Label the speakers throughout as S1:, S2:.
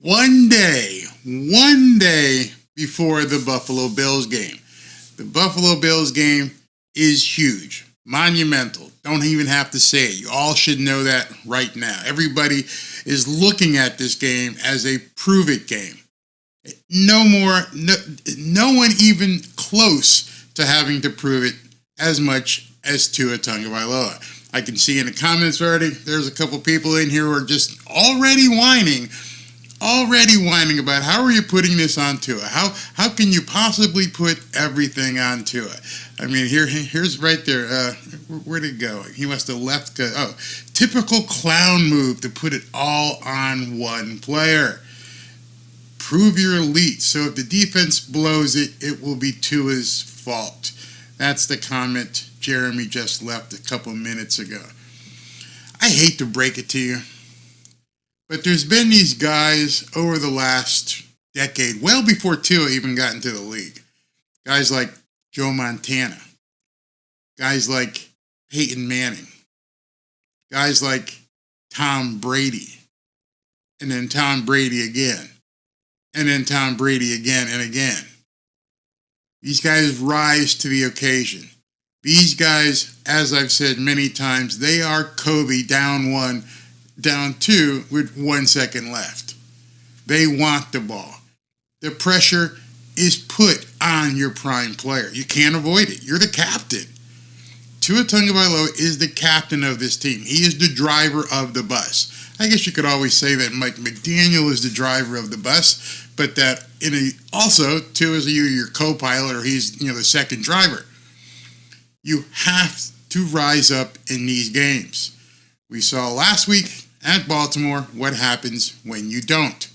S1: One day before the Buffalo Bills game. The Buffalo Bills game is huge, monumental. Don't even have to say it. You all should know that right now. Everybody is looking at this game as a prove-it game. No one even close to having to prove it as much as Tua Tagovailoa. I can see in the comments already, there's a couple people in here who are just already whining about how are you putting this on Tua? How can you possibly put everything on Tua? I mean, here's right there. Where'd it go? He must have left. Typical clown move to put it all on one player. Prove you're elite. So if the defense blows it, it will be Tua's fault. That's the comment Jeremy just left a couple minutes ago. I hate to break it to you, but there's been these guys over the last decade, well before Tua even got into the league. Guys like Joe Montana. Guys like Peyton Manning. Guys like Tom Brady. And then Tom Brady again. And then Tom Brady again and again. These guys rise to the occasion. These guys, as I've said many times, they are Kobe down 1, down 2 with 1 second left. They want the ball. The pressure is put on your prime player. You can't avoid it. You're the captain. Tua Tagovailoa is the captain of this team. He is the driver of the bus. I guess you could always say that Mike McDaniel is the driver of the bus, but that also Tua is your co-pilot, or he's the second driver. You have to rise up in these games. We saw last week at Baltimore what happens when you don't.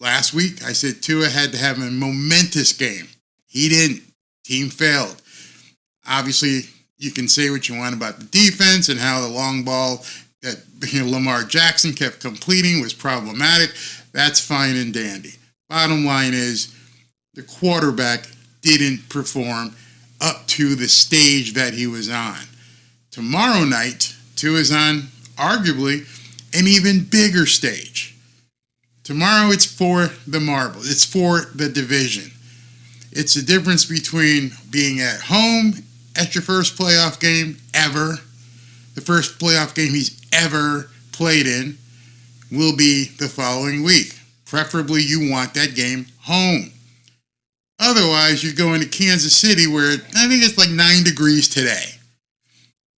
S1: Last week, I said Tua had to have a momentous game. He didn't. Team failed. Obviously, you can say what you want about the defense and how the long ball that Lamar Jackson kept completing was problematic. That's fine and dandy. Bottom line is, the quarterback didn't perform up to the stage that he was on. Tomorrow night, Tua is on, arguably, an even bigger stage. Tomorrow, it's for the marble. It's for the division. It's the difference between being at home at your first playoff game ever. The first playoff game he's ever played in will be the following week. Preferably, you want that game home. Otherwise, you're going to Kansas City, where I think it's like 9 degrees today.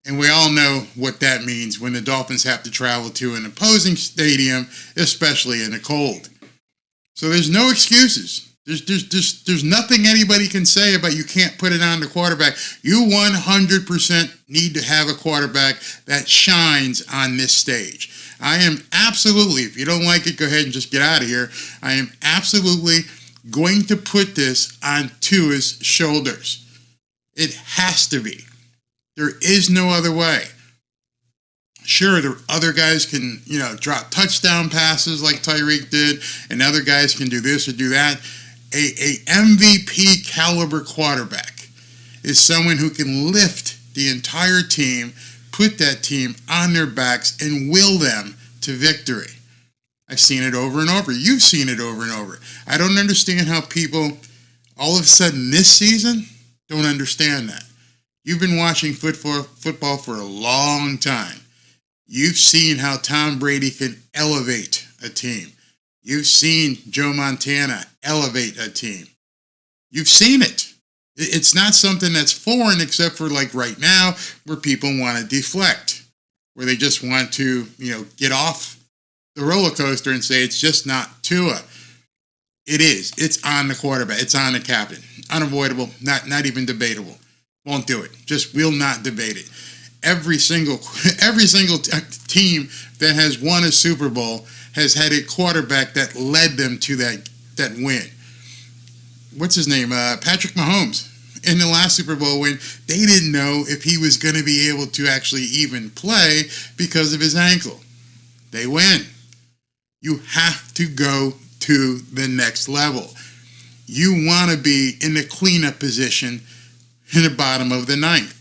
S1: And we all know what that means when the Dolphins have to travel to an opposing stadium, especially in the cold. So there's no excuses. There's nothing anybody can say about you can't put it on the quarterback. You 100% need to have a quarterback that shines on this stage. I am absolutely, if you don't like it, go ahead and just get out of here. I am absolutely going to put this on Tua's shoulders. It has to be. There is no other way. Sure, the other guys can, drop touchdown passes like Tyreek did, and other guys can do this or do that. A MVP caliber quarterback is someone who can lift the entire team, put that team on their backs, and will them to victory. I've seen it over and over. You've seen it over and over. I don't understand how people, all of a sudden this season, don't understand that. You've been watching football for a long time. You've seen how Tom Brady can elevate a team. You've seen Joe Montana elevate a team. You've seen it. It's not something that's foreign, except for like right now, where people want to deflect, where they just want to, get off the roller coaster and say it's just not Tua. It is. It's on the quarterback. It's on the captain. Unavoidable. Not even debatable. Won't do it. Just will not debate it. Every single team that has won a Super Bowl has had a quarterback that led them to that win. What's his name? Patrick Mahomes. In the last Super Bowl win, they didn't know if he was going to be able to actually even play because of his ankle. They win. You have to go to the next level. You want to be in the cleanup position in the bottom of the ninth.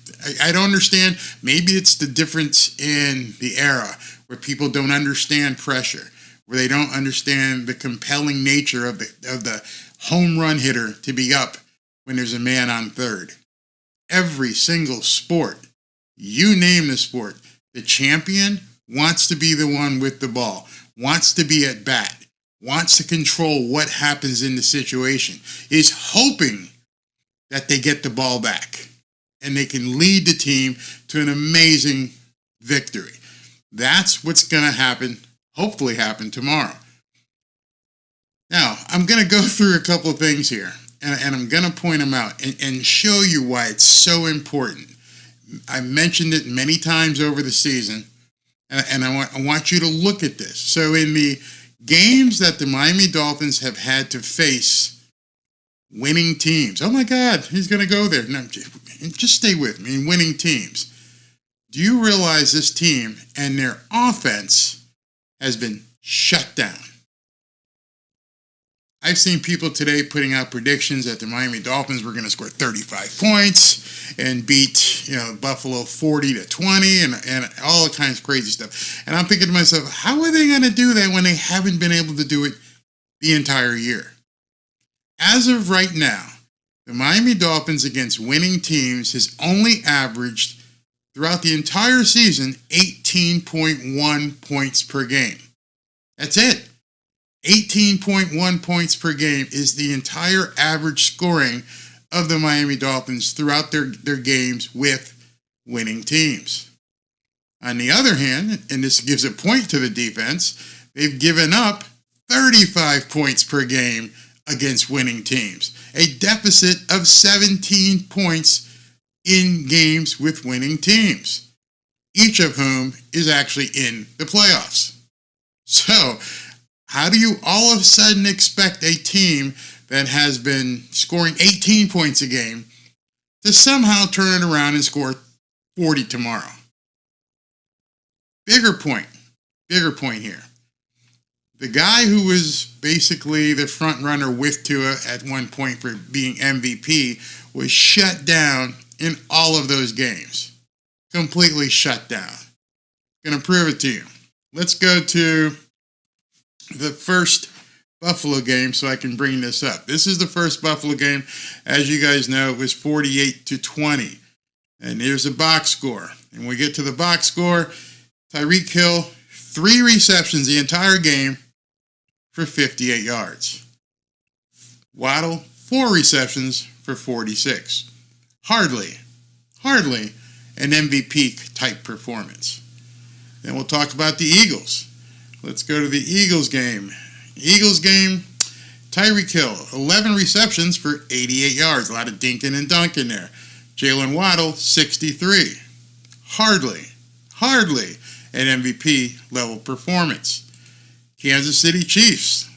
S1: I don't understand. Maybe it's the difference in the era where people don't understand pressure, where they don't understand the compelling nature of the home run hitter to be up when there's a man on third. Every single sport, you name the sport, the champion wants to be the one with the ball, wants to be at bat, wants to control what happens in the situation, is hoping that they get the ball back and they can lead the team to an amazing victory. That's what's going to happen, hopefully happen tomorrow. Now, I'm going to go through a couple of things here, and I'm going to point them out and show you why it's so important. I mentioned it many times over the season, and I want you to look at this. So in the games that the Miami Dolphins have had to face winning teams, oh my God, he's going to go there. No, just stay with me. In winning teams, do you realize this team and their offense has been shut down? I've seen people today putting out predictions that the Miami Dolphins were going to score 35 points and beat, Buffalo 40-20 and all kinds of crazy stuff. And I'm thinking to myself, how are they going to do that when they haven't been able to do it the entire year? As of right now, the Miami Dolphins against winning teams has only averaged throughout the entire season 18.1 points per game. That's it. 18.1 points per game is the entire average scoring of the Miami Dolphins throughout their games with winning teams. On the other hand, and this gives a point to the defense, they've given up 35 points per game against winning teams, a deficit of 17 points in games with winning teams, each of whom is actually in the playoffs. So, how do you all of a sudden expect a team that has been scoring 18 points a game to somehow turn it around and score 40 tomorrow? Bigger point here. The guy who was basically the front runner with Tua at one point for being MVP was shut down in all of those games. Completely shut down. Gonna prove it to you. Let's go to the first Buffalo game so I can bring this up. This is the first Buffalo game. As you guys know, it was 48-20. And here's the box score. And we get to the box score. Tyreek Hill, 3 receptions the entire game for 58 yards. Waddle, 4 receptions for 46. Hardly an MVP type performance. Then we'll talk about the Eagles. Let's go to the Eagles game. Eagles game, Tyreek Hill, 11 receptions for 88 yards. A lot of dinking and dunking there. Jalen Waddle, 63. Hardly an MVP level performance. Kansas City Chiefs.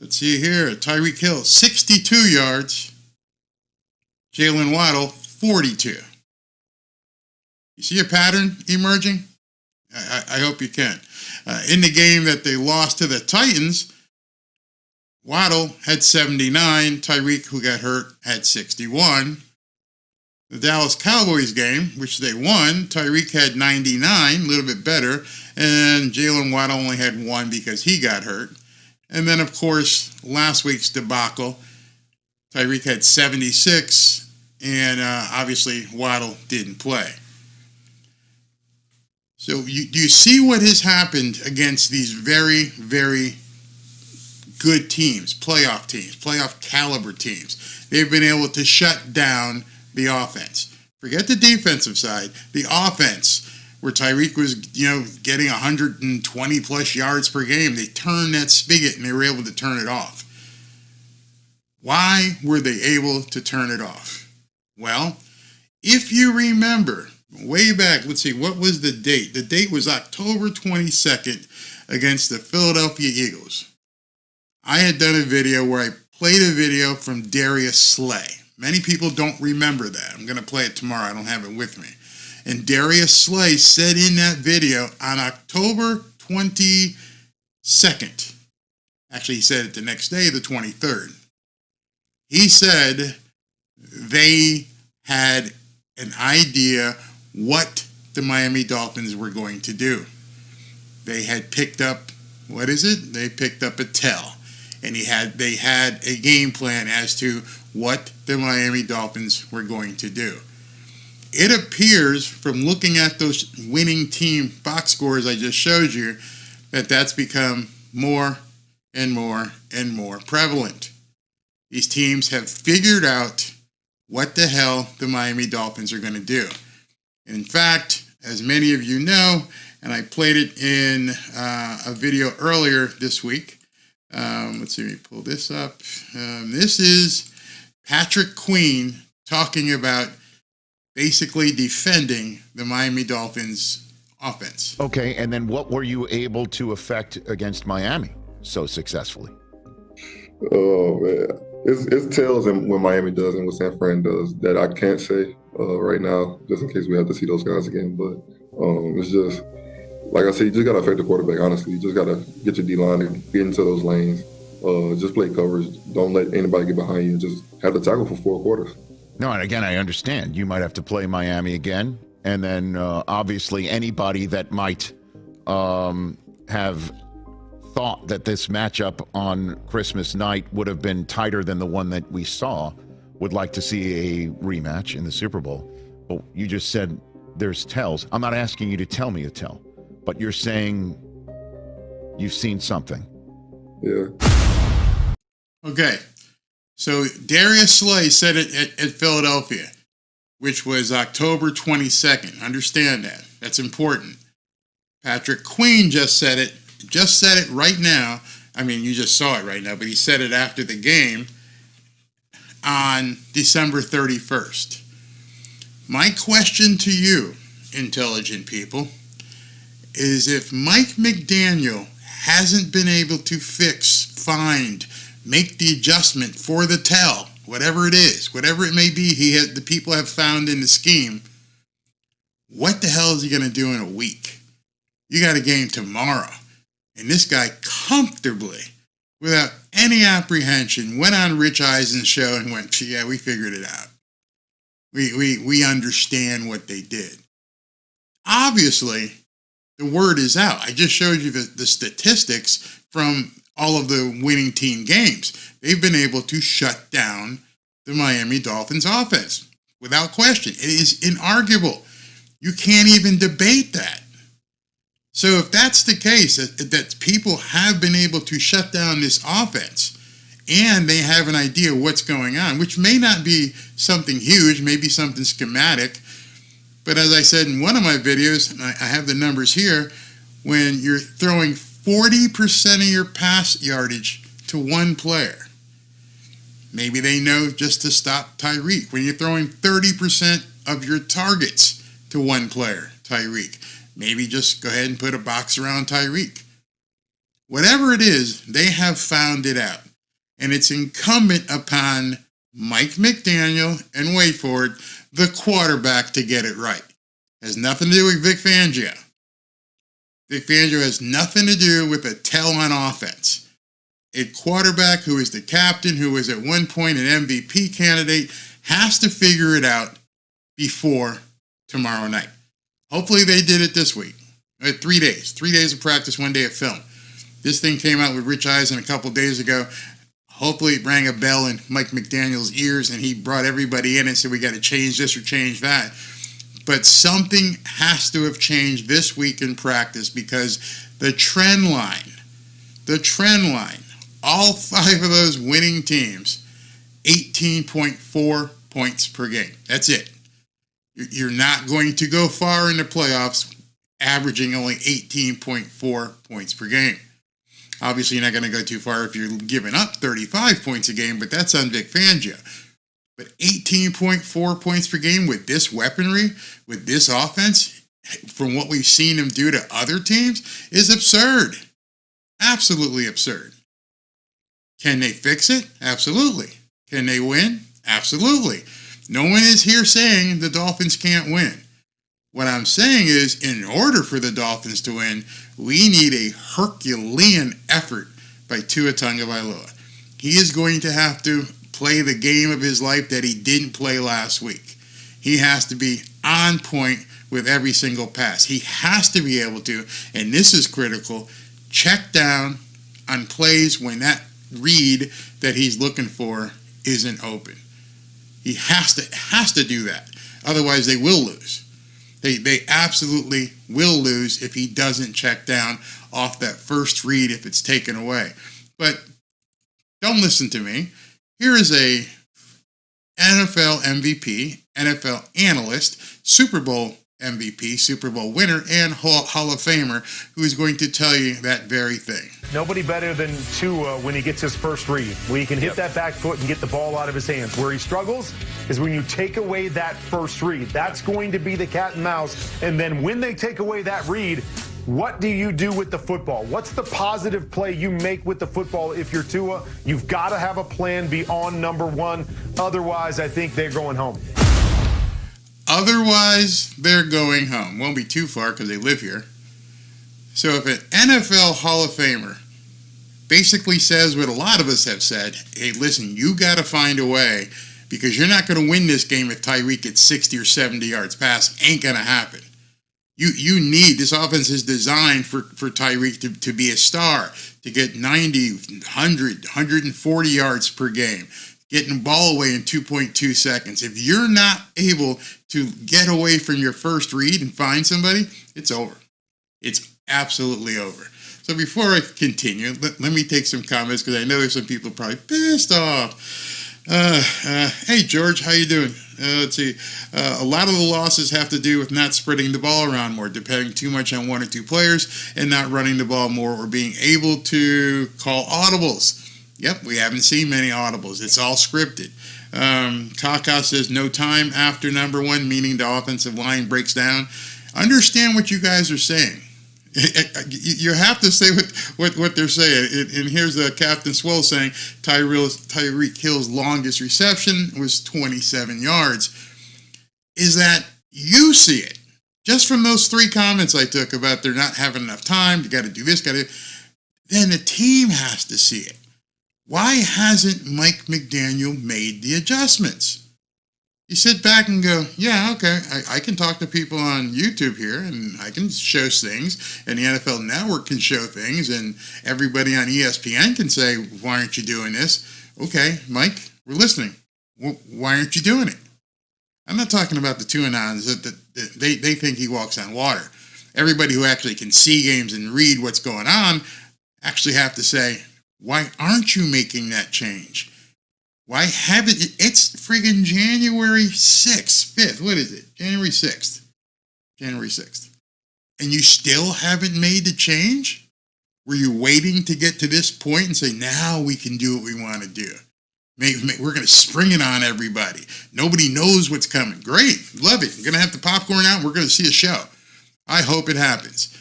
S1: Let's see here. Tyreek Hill, 62 yards. Jalen Waddle, 42. You see a pattern emerging? I hope you can. In the game that they lost to the Titans, Waddle had 79. Tyreek, who got hurt, had 61. The Dallas Cowboys game, which they won, Tyreek had 99, a little bit better, and Jalen Waddle only had 1 because he got hurt. And then, of course, last week's debacle, Tyreek had 76, and obviously Waddle didn't play. So do you see what has happened against these very, very good teams, playoff caliber teams? They've been able to shut down the offense. Forget the defensive side. The offense, where Tyreek was, getting 120 plus yards per game, they turned that spigot and they were able to turn it off. Why were they able to turn it off? Well, if you remember, way back, let's see, what was the date? The date was October 22nd against the Philadelphia Eagles. I had done a video where I played a video from Darius Slay. Many people don't remember that. I'm going to play it tomorrow. I don't have it with me. And Darius Slay said in that video on October 22nd, actually he said it the next day, the 23rd, he said they had an idea what the Miami Dolphins were going to do. They had picked up What is it? They picked up a tell. And they had a game plan as to what the Miami Dolphins were going to do. It appears from looking at those winning team box scores I just showed you that that's become more and more and more prevalent. These teams have figured out what the hell the Miami Dolphins are going to do. And in fact, as many of you know, and I played it in a video earlier this week. Let's see, let me pull this up. This is Patrick Queen talking about basically defending the Miami Dolphins offense.
S2: Okay, and then what were you able to affect against Miami so successfully?
S3: Oh man, it's tells and what Miami does and what San Fran does that I can't say right now, just in case we have to see those guys again. But it's just like I said, you just gotta affect the quarterback. Honestly, you just gotta get your D line and get into those lanes. Just play coverage. Don't let anybody get behind you. Just have the tackle for 4 quarters.
S2: No, and again, I understand you might have to play Miami again, and then obviously anybody that might have thought that this matchup on Christmas night would have been tighter than the one that we saw would like to see a rematch in the Super Bowl. But you just said there's tells. I'm not asking you to tell me a tell, but you're saying you've seen something.
S3: Yeah.
S1: Okay. So Darius Slay said it at Philadelphia, which was October 22nd. Understand that. That's important. Patrick Queen just said it right now. I mean, you just saw it right now, but he said it after the game on December 31st. My question to you, intelligent people, is if Mike McDaniel hasn't been able to fix, find, make the adjustment for the tell, whatever it is, whatever it may be, the people have found in the scheme, what the hell is he going to do in a week? You got a game tomorrow. And this guy comfortably, without any apprehension, went on Rich Eisen's show and went, yeah, we figured it out. We understand what they did. Obviously, the word is out. I just showed you the statistics from all of the winning team games. They've been able to shut down the Miami Dolphins offense without question. It is inarguable. You can't even debate that. So if that's the case, that people have been able to shut down this offense and they have an idea what's going on, which may not be something huge, maybe something schematic, but as I said in one of my videos, and I have the numbers here, when you're throwing 40% of your pass yardage to one player, maybe they know just to stop Tyreek. When you're throwing 30% of your targets to one player, Tyreek, maybe just go ahead and put a box around Tyreek. Whatever it is, they have found it out. And it's incumbent upon Mike McDaniel and wait for it, the quarterback, to get it right. Has nothing to do with Vic Fangio. Vic Fangio has nothing to do with a tell on offense. A quarterback who is the captain, who was at one point an MVP candidate, has to figure it out before tomorrow night. Hopefully they did it this week. 3 days. 3 days of practice, 1 day of film. This thing came out with Rich Eisen a couple days ago. Hopefully it rang a bell in Mike McDaniel's ears and he brought everybody in and said, we got to change this or change that. But something has to have changed this week in practice because the trend line, all 5 of those winning teams, 18.4 points per game. That's it. You're not going to go far in the playoffs averaging only 18.4 points per game. Obviously, you're not going to go too far if you're giving up 35 points a game, but that's on Vic Fangio. But 18.4 points per game with this weaponry, with this offense, from what we've seen him do to other teams, is absurd. Absolutely absurd. Can they fix it? Absolutely. Can they win? Absolutely. No one is here saying the Dolphins can't win. What I'm saying is, in order for the Dolphins to win, we need a Herculean effort by Tua Tagovailoa. He is going to have to play the game of his life that he didn't play last week. He has to be on point with every single pass. He has to be able to, and this is critical, check down on plays when that read that he's looking for isn't open. He has to do that. Otherwise, they will lose. They absolutely will lose if he doesn't check down off that first read if it's taken away. But don't listen to me. Here is a NFL MVP, NFL analyst, Super Bowl MVP, Super Bowl winner, and Hall of Famer who is going to tell you that very thing.
S4: Nobody better than Tua when he gets his first read, where he can hit that back foot and get the ball out of his hands. Where he struggles is when you take away that first read. That's going to be the cat and mouse. And then when they take away that read, what do you do with the football? What's the positive play you make with the football if you're Tua? You've got to have a plan beyond number one. Otherwise, I think they're going home.
S1: Otherwise, they're going home. Won't be too far because they live here. So if an NFL Hall of Famer basically says what a lot of us have said, hey, listen, you got to find a way because you're not going to win this game if Tyreek gets 60 or 70 yards pass. Ain't going to happen. You need, this offense is designed for Tyreek to be a star, to get 90, 100, 140 yards per game, getting the ball away in 2.2 seconds. If you're not able to get away from your first read and find somebody, it's over. It's absolutely over. So before I continue, let me take some comments because I know there's some people probably pissed off. Hey, George, how you doing? Let's see. A lot of the losses have to do with not spreading the ball around more, depending too much on one or two players, and not running the ball more or being able to call audibles. Yep, we haven't seen many audibles. It's all scripted. Kaka says no time after number one, meaning the offensive line breaks down. Understand what you guys are saying. You have to say what they're saying. And here's Captain Swell saying Tyreek Hill's longest reception was 27 yards. Is that you see it? Just from those three comments I took about they're not having enough time, you got to do this, then the team has to see it. Why hasn't Mike McDaniel made the adjustments? You sit back and go, yeah, okay, I can talk to people on YouTube here, and I can show things, and the NFL Network can show things, and everybody on ESPN can say, why aren't you doing this? Okay, Mike, we're listening. Why aren't you doing it? I'm not talking about the two-and-ons that they think he walks on water. Everybody who actually can see games and read what's going on actually have to say, why aren't you making that change? Why haven't it? It's friggin' January 6th, 5th. What is it? January 6th. January 6th. And you still haven't made the change? Were you waiting to get to this point and say, now we can do what we want to do? We're going to spring it on everybody. Nobody knows what's coming. Great. Love it. We're going to have the popcorn out. We're going to see a show. I hope it happens.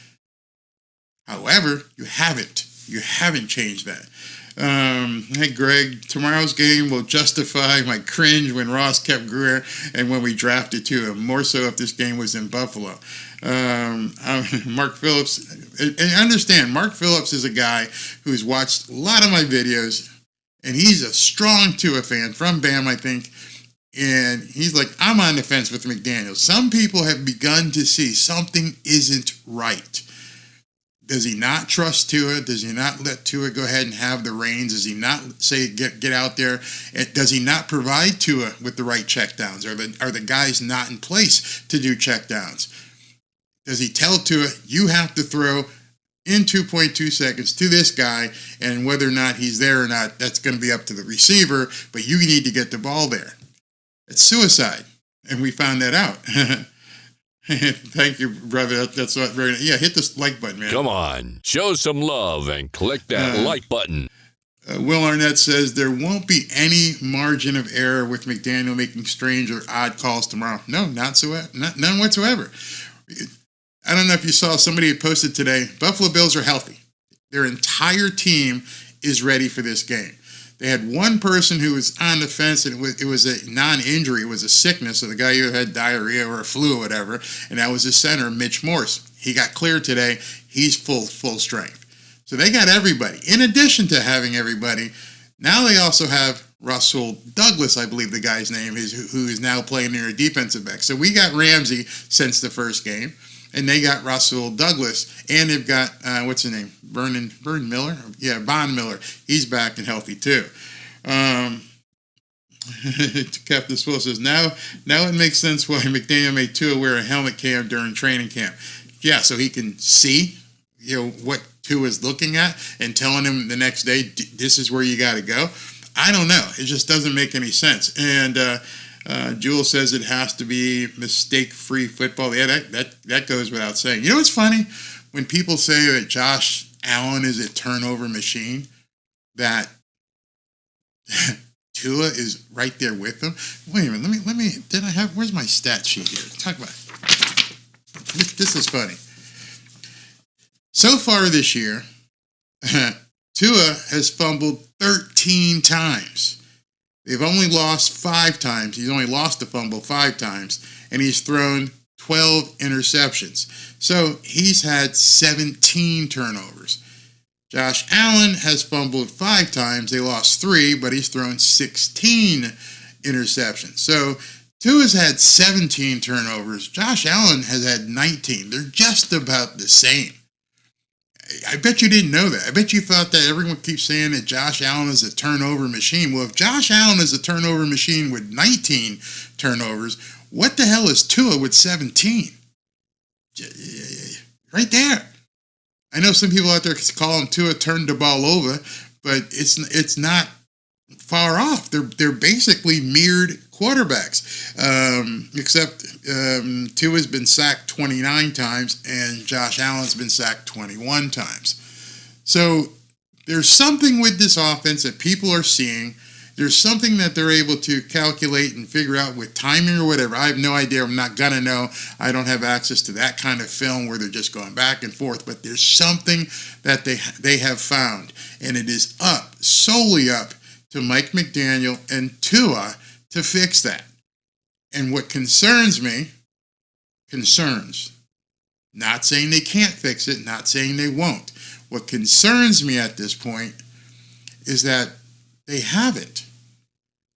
S1: However, you haven't. You haven't changed that. Hey, Greg, tomorrow's game will justify my cringe when Ross kept Greer and when we drafted Tua, more so if this game was in Buffalo. Mark Phillips, and understand, Mark Phillips is a guy who's watched a lot of my videos, and he's a strong Tua fan from Bam, I think, and he's like, I'm on the fence with McDaniel. Some people have begun to see something isn't right. Does he not trust Tua? Does he not let Tua go ahead and have the reins? Does he not say get out there? Does he not provide Tua with the right checkdowns? Are the guys not in place to do checkdowns? Does he tell Tua, you have to throw in 2.2 seconds to this guy, and whether or not he's there or not, that's going to be up to the receiver, but you need to get the ball there. It's suicide, and we found that out. Thank you, brother. That's not very. Yeah, hit this like button, man.
S5: Come on, show some love and click that like button.
S1: Will Arnett says there won't be any margin of error with McDaniel making strange or odd calls tomorrow. No, none whatsoever. I don't know if you saw, somebody had posted today, Buffalo Bills are healthy. Their entire team is ready for this game. They had one person who was on the fence, and it was a non-injury. It was a sickness. So the guy who had diarrhea or a flu or whatever, and that was his center, Mitch Morse. He got cleared today. He's full strength. So they got everybody. In addition to having everybody, now they also have Russell Douglas, I believe the guy's name is, who is now playing near a defensive back. So we got Ramsey since the first game. And they got Russell Douglas, and they've got, what's his name? Vernon Miller? Yeah, Von Miller. He's back and healthy too. Captain Swill says, now it makes sense why McDaniel made Tua wear a helmet cam during training camp. Yeah, so he can see, what Tua is looking at and telling him the next day, this is where you got to go. I don't know. It just doesn't make any sense. And Jewel says it has to be mistake-free football. Yeah, that goes without saying. You know what's funny? When people say that Josh Allen is a turnover machine, that Tua is right there with him. Wait a minute. Let me. Where's my stat sheet here? Talk about it. This is funny. So far this year, Tua has fumbled 13 times. They've only lost 5 times. He's only lost a fumble 5 times, and he's thrown 12 interceptions. So he's had 17 turnovers. Josh Allen has fumbled 5 times. They lost 3, but he's thrown 16 interceptions. So Tua's had 17 turnovers. Josh Allen has had 19. They're just about the same. I bet you didn't know that. I bet you thought that everyone keeps saying that Josh Allen is a turnover machine. Well, if Josh Allen is a turnover machine with 19 turnovers, what the hell is Tua with 17? Right there. I know some people out there call him Tua turned the ball over, but it's not far off. They're basically mirrored quarterbacks, except Tua's been sacked 29 times and Josh Allen's been sacked 21 times. So there's something with this offense that people are seeing. There's something that they're able to calculate and figure out with timing or whatever. I have no idea. I'm not going to know. I don't have access to that kind of film where they're just going back and forth. But there's something that they have found. And it is solely up to Mike McDaniel and Tua to fix that. And what concerns me, not saying they can't fix it, not saying they won't. What concerns me at this point is that they haven't.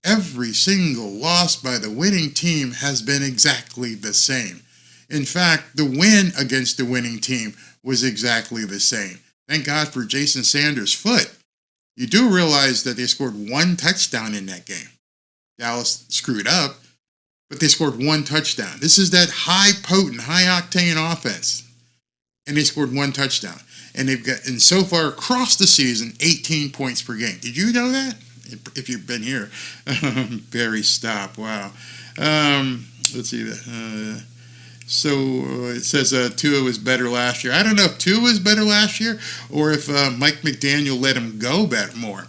S1: Every single loss by the winning team has been exactly the same. In fact, the win against the winning team was exactly the same. Thank God for Jason Sanders' foot. You do realize that they scored 1 touchdown in that game. Dallas screwed up, but they scored 1 touchdown. This is that high-potent, high-octane offense. And they scored 1 touchdown. And and so far across the season, 18 points per game. Did you know that? If you've been here. Barry Stop, wow. Let's see that. So it says Tua was better last year. I don't know if Tua was better last year or if Mike McDaniel let him go more.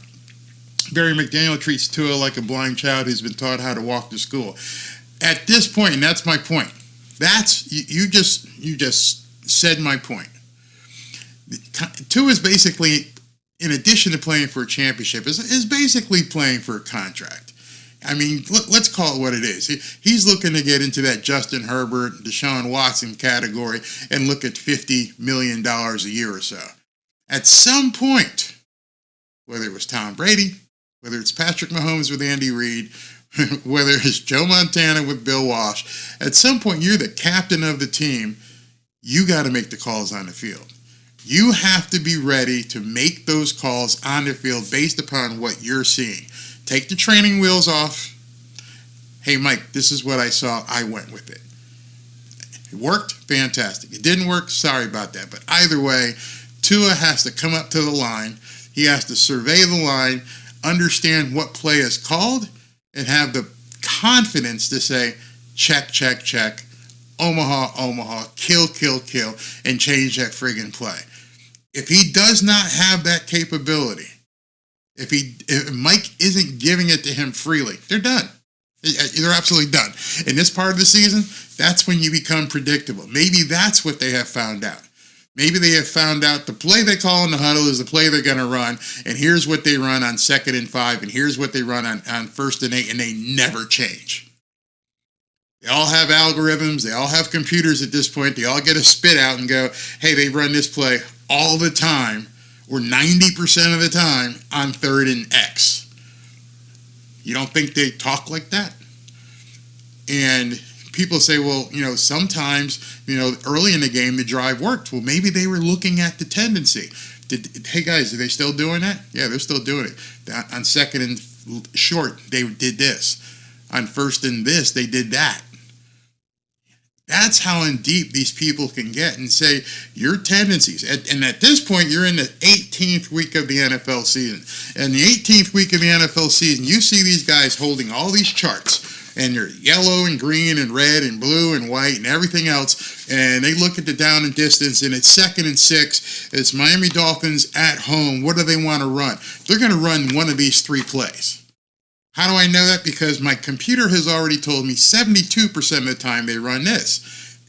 S1: Barry McDaniel treats Tua like a blind child who's been taught how to walk to school. At this point, and that's my point. You just said my point. Tua is basically, in addition to playing for a championship, is basically playing for a contract. I mean, let's call it what it is. He's looking to get into that Justin Herbert, Deshaun Watson category and look at $50 million a year or so. At some point, whether it was Tom Brady, whether it's Patrick Mahomes with Andy Reid, whether it's Joe Montana with Bill Walsh, at some point you're the captain of the team. You got to make the calls on the field. You have to be ready to make those calls on the field based upon what you're seeing. Take the training wheels off. Hey, Mike, this is what I saw. I went with it. It worked? Fantastic. It didn't work? Sorry about that. But either way, Tua has to come up to the line. He has to survey the line, understand what play is called, and have the confidence to say, check, check, check, Omaha, Omaha, kill, kill, kill, and change that friggin' play. If he does not have that capability, if Mike isn't giving it to him freely, they're done. They're absolutely done. In this part of the season, that's when you become predictable. Maybe that's what they have found out. Maybe they have found out the play they call in the huddle is the play they're going to run, and here's what they run on 2nd and 5, and here's what they run on 1st and 8, and they never change. They all have algorithms. They all have computers at this point. They all get a spit out and go, hey, they run this play all the time, or 90% of the time on 3rd and X. You don't think they talk like that? And people say, well, sometimes, early in the game, the drive worked. Well, maybe they were looking at the tendency. Hey, guys, are they still doing that? Yeah, they're still doing it. On second and short, they did this. On first and this, they did that. That's how in deep these people can get and say your tendencies. And at this point, you're in the 18th week of the NFL season. And the 18th week of the NFL season, you see these guys holding all these charts. And they're yellow and green and red and blue and white and everything else. And they look at the down and distance, and it's 2nd and 6. It's Miami Dolphins at home. What do they want to run? They're going to run one of these 3 plays. How do I know that? Because my computer has already told me 72% of the time they run this.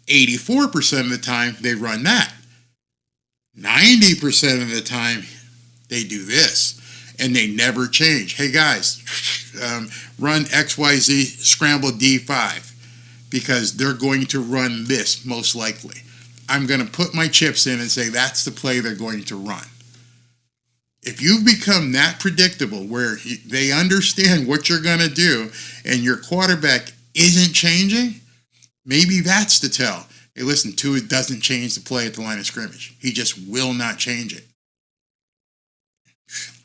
S1: 84% of the time they run that. 90% of the time they do this. And they never change. Hey guys, run XYZ, scramble D5. Because they're going to run this most likely. I'm going to put my chips in and say that's the play they're going to run. If you've become that predictable where they understand what you're going to do and your quarterback isn't changing, maybe that's the tell. Hey, listen, Tua doesn't change the play at the line of scrimmage. He just will not change it.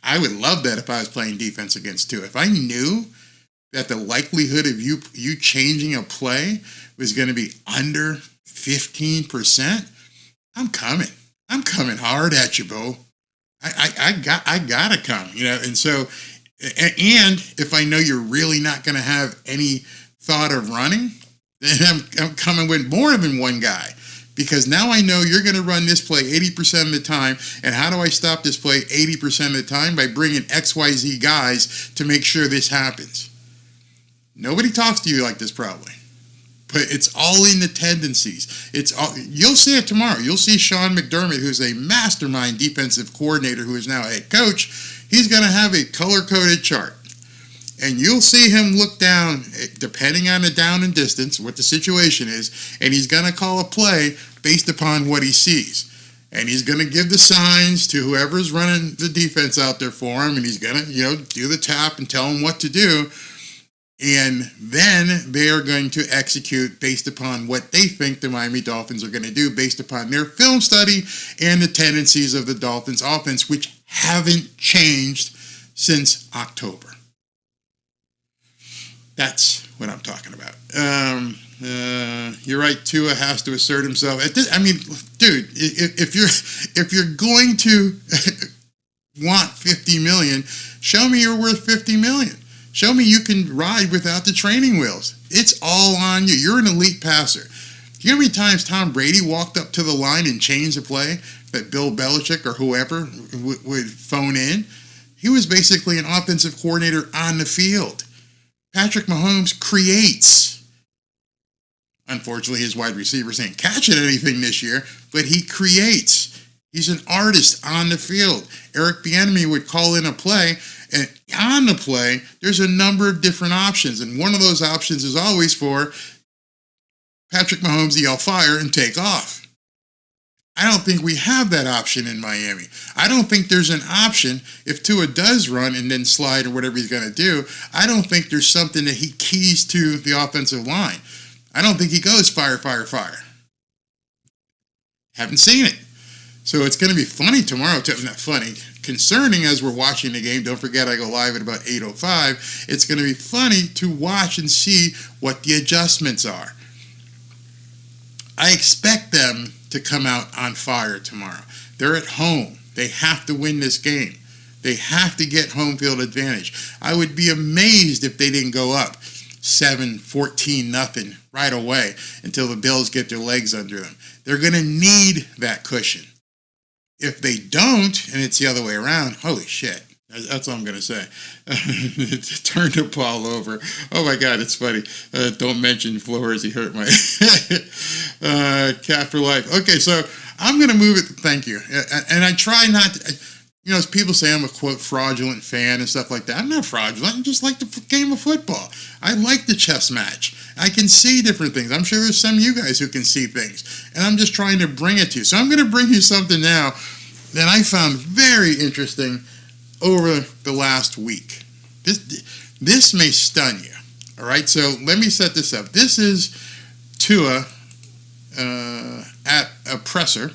S1: I would love that if I was playing defense against Tua. If I knew that the likelihood of you changing a play was going to be under 15%, I'm coming. I'm coming hard at you, Bo. I gotta come, and so, and if I know you're really not going to have any thought of running, then I'm coming with more than one guy, because now I know you're going to run this play 80% of the time, and how do I stop this play 80% of the time? By bringing XYZ guys to make sure this happens. Nobody talks to you like this probably. But it's all in the tendencies. You'll see it tomorrow. You'll see Sean McDermott, who's a mastermind defensive coordinator who is now a head coach. He's going to have a color-coded chart. And you'll see him look down, depending on the down and distance, what the situation is, and he's going to call a play based upon what he sees. And he's going to give the signs to whoever's running the defense out there for him, and he's going to, do the tap and tell him what to do. And then they are going to execute based upon what they think the Miami Dolphins are going to do based upon their film study and the tendencies of the Dolphins offense, which haven't changed since October. That's what I'm talking about. You're right. Tua has to assert himself. Dude, if you're going to want $50 million, show me you're worth $50 million. Show me you can ride without the training wheels. It's all on you. You're an elite passer. Do you know how many times Tom Brady walked up to the line and changed a play that Bill Belichick or whoever would phone in? He was basically an offensive coordinator on the field. Patrick Mahomes creates. Unfortunately, his wide receivers ain't catching anything this year, but he creates. He's an artist on the field. Eric Bieniemy would call in a play, and on the play, there's a number of different options, and one of those options is always for Patrick Mahomes to yell fire and take off. I don't think we have that option in Miami. I don't think there's an option if Tua does run and then slide or whatever he's going to do. I don't think there's something that he keys to the offensive line. I don't think he goes fire, fire, fire. Haven't seen it. So it's going to be funny tomorrow. Not funny. Concerning as we're watching the game. Don't forget I go live at about 8:05. It's going to be funny to watch and see what the adjustments are. I expect them to come out on fire tomorrow. They're at home. They have to win this game. They have to get home field advantage. I would be amazed if they didn't go up 7-14-0 right away until the Bills get their legs under them. They're going to need that cushion. If they don't, and it's the other way around, holy shit. That's all I'm going to say. Turn the ball over. Oh, my God, it's funny. Don't mention Flores. He hurt my cat for life. Okay, so I'm going to move it. Thank you. And I try not to, as people say I'm a, quote, fraudulent fan and stuff like that. I'm not fraudulent. I just like the game of football. I like the chess match. I can see different things. I'm sure there's some of you guys who can see things. And I'm just trying to bring it to you. So I'm going to bring you something now that I found very interesting over the last week. This may stun you. All right, so let me set this up. This is Tua at a presser,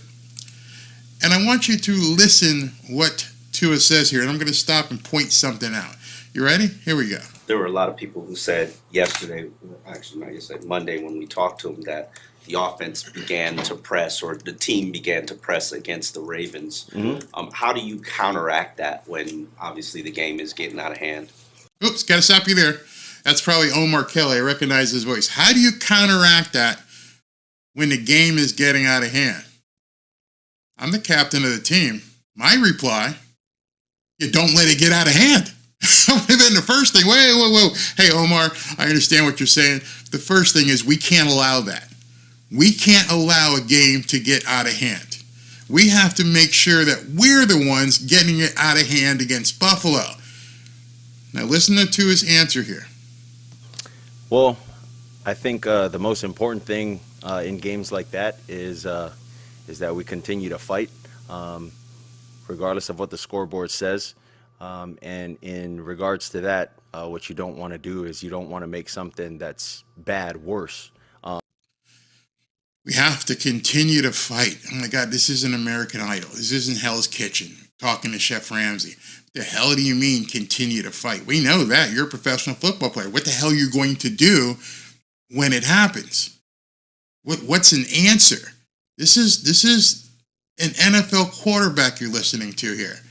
S1: and I want you to listen what Tua says here, and I'm going to stop and point something out. You ready? Here we go.
S6: There were a lot of people who said yesterday, actually not yesterday, Monday when we talked to them, that the offense began to press, or the team began to press against the Ravens. How do you counteract that when obviously the game is getting out of hand?
S1: Oops, got to stop you there. That's probably Omar Kelly. I recognize his voice. How do you counteract that when the game is getting out of hand? I'm the captain of the team. My reply, you don't let it get out of hand. That would have been the first thing. Whoa. Hey, Omar, I understand what you're saying. The first thing is we can't allow that. We can't allow a game to get out of hand. We have to make sure that we're the ones getting it out of hand against Buffalo. Now listen to his answer here.
S7: Well, I think the most important thing in games like that is that we continue to fight, regardless of what the scoreboard says. And in regards to that, what you don't want to do is you don't want to make something that's bad worse.
S1: We have to continue to fight. Oh my God, this isn't American Idol. This isn't Hell's Kitchen talking to Chef Ramsay. What the hell do you mean continue to fight? We know that. You're a professional football player. What the hell are you going to do when it happens? What's an answer? This is an NFL quarterback you're listening to here.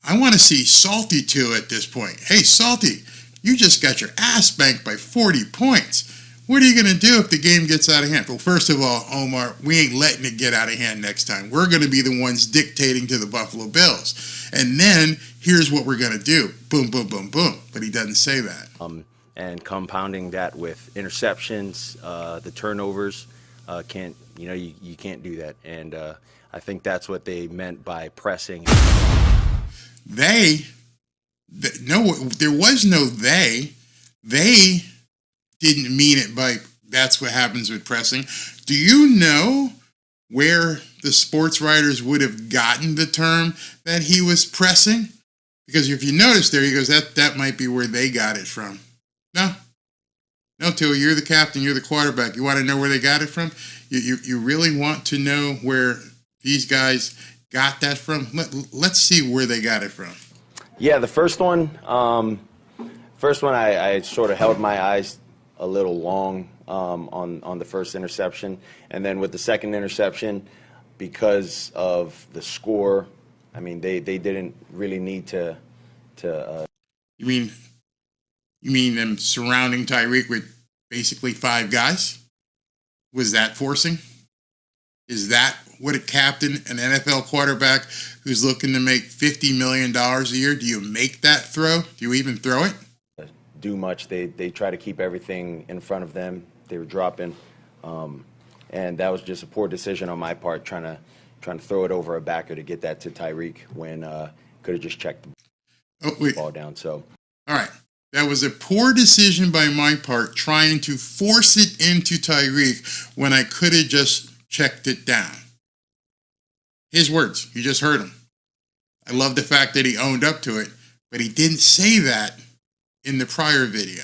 S1: I want to see Salty too at this point. Hey, Salty, you just got your ass spanked by 40 points. What are you going to do if the game gets out of hand? Well, first of all, Omar, we ain't letting it get out of hand next time. We're going to be the ones dictating to the Buffalo Bills. And then here's what we're going to do. Boom, boom, boom, boom. But he doesn't say that.
S7: And compounding that with interceptions, the turnovers, you can't do that. And I think that's what they meant by pressing.
S1: There was no they. They didn't mean it by that's what happens with pressing. Do you know where the sports writers would have gotten the term that he was pressing? Because if you notice there, he goes, that might be where they got it from. No, Tua, you're the captain, you're the quarterback. You want to know where they got it from? You really want to know where these guys got that from? Let's see where they got it from.
S7: Yeah, the first one I sort of held my eyes a little long on the first interception. And then with the second interception, because of the score, I mean, they didn't really need to
S1: You mean them surrounding Tyreek with basically 5 guys? Was that forcing? Is that what a captain, an NFL quarterback who's looking to make $50 million a year, do you make that throw? Do you even throw it?
S7: Do much. They try to keep everything in front of them. They were dropping, and that was just a poor decision on my part, trying to throw it over a backer to get that to Tyreek when could have just checked the ball down. So,
S1: all right, that was a poor decision by my part, trying to force it into Tyreek when I could have just checked it down. His words, you just heard him. I love the fact that he owned up to it, but he didn't say that in the prior video.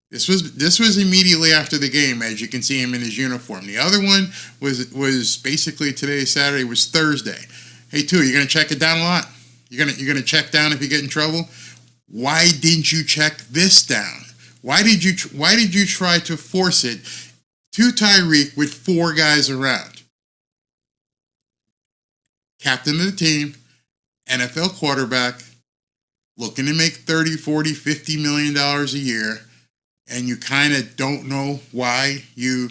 S1: This was immediately after the game, as you can see him in his uniform. The other one was basically today, Saturday, was Thursday. Hey, Tua, you're gonna check it down a lot? You're gonna check down if you get in trouble? Why didn't you check this down? Why did you try to force it to Tyreek with 4 guys around? Captain of the team, NFL quarterback, looking to make $30, $40, $50 million a year, and you kind of don't know why you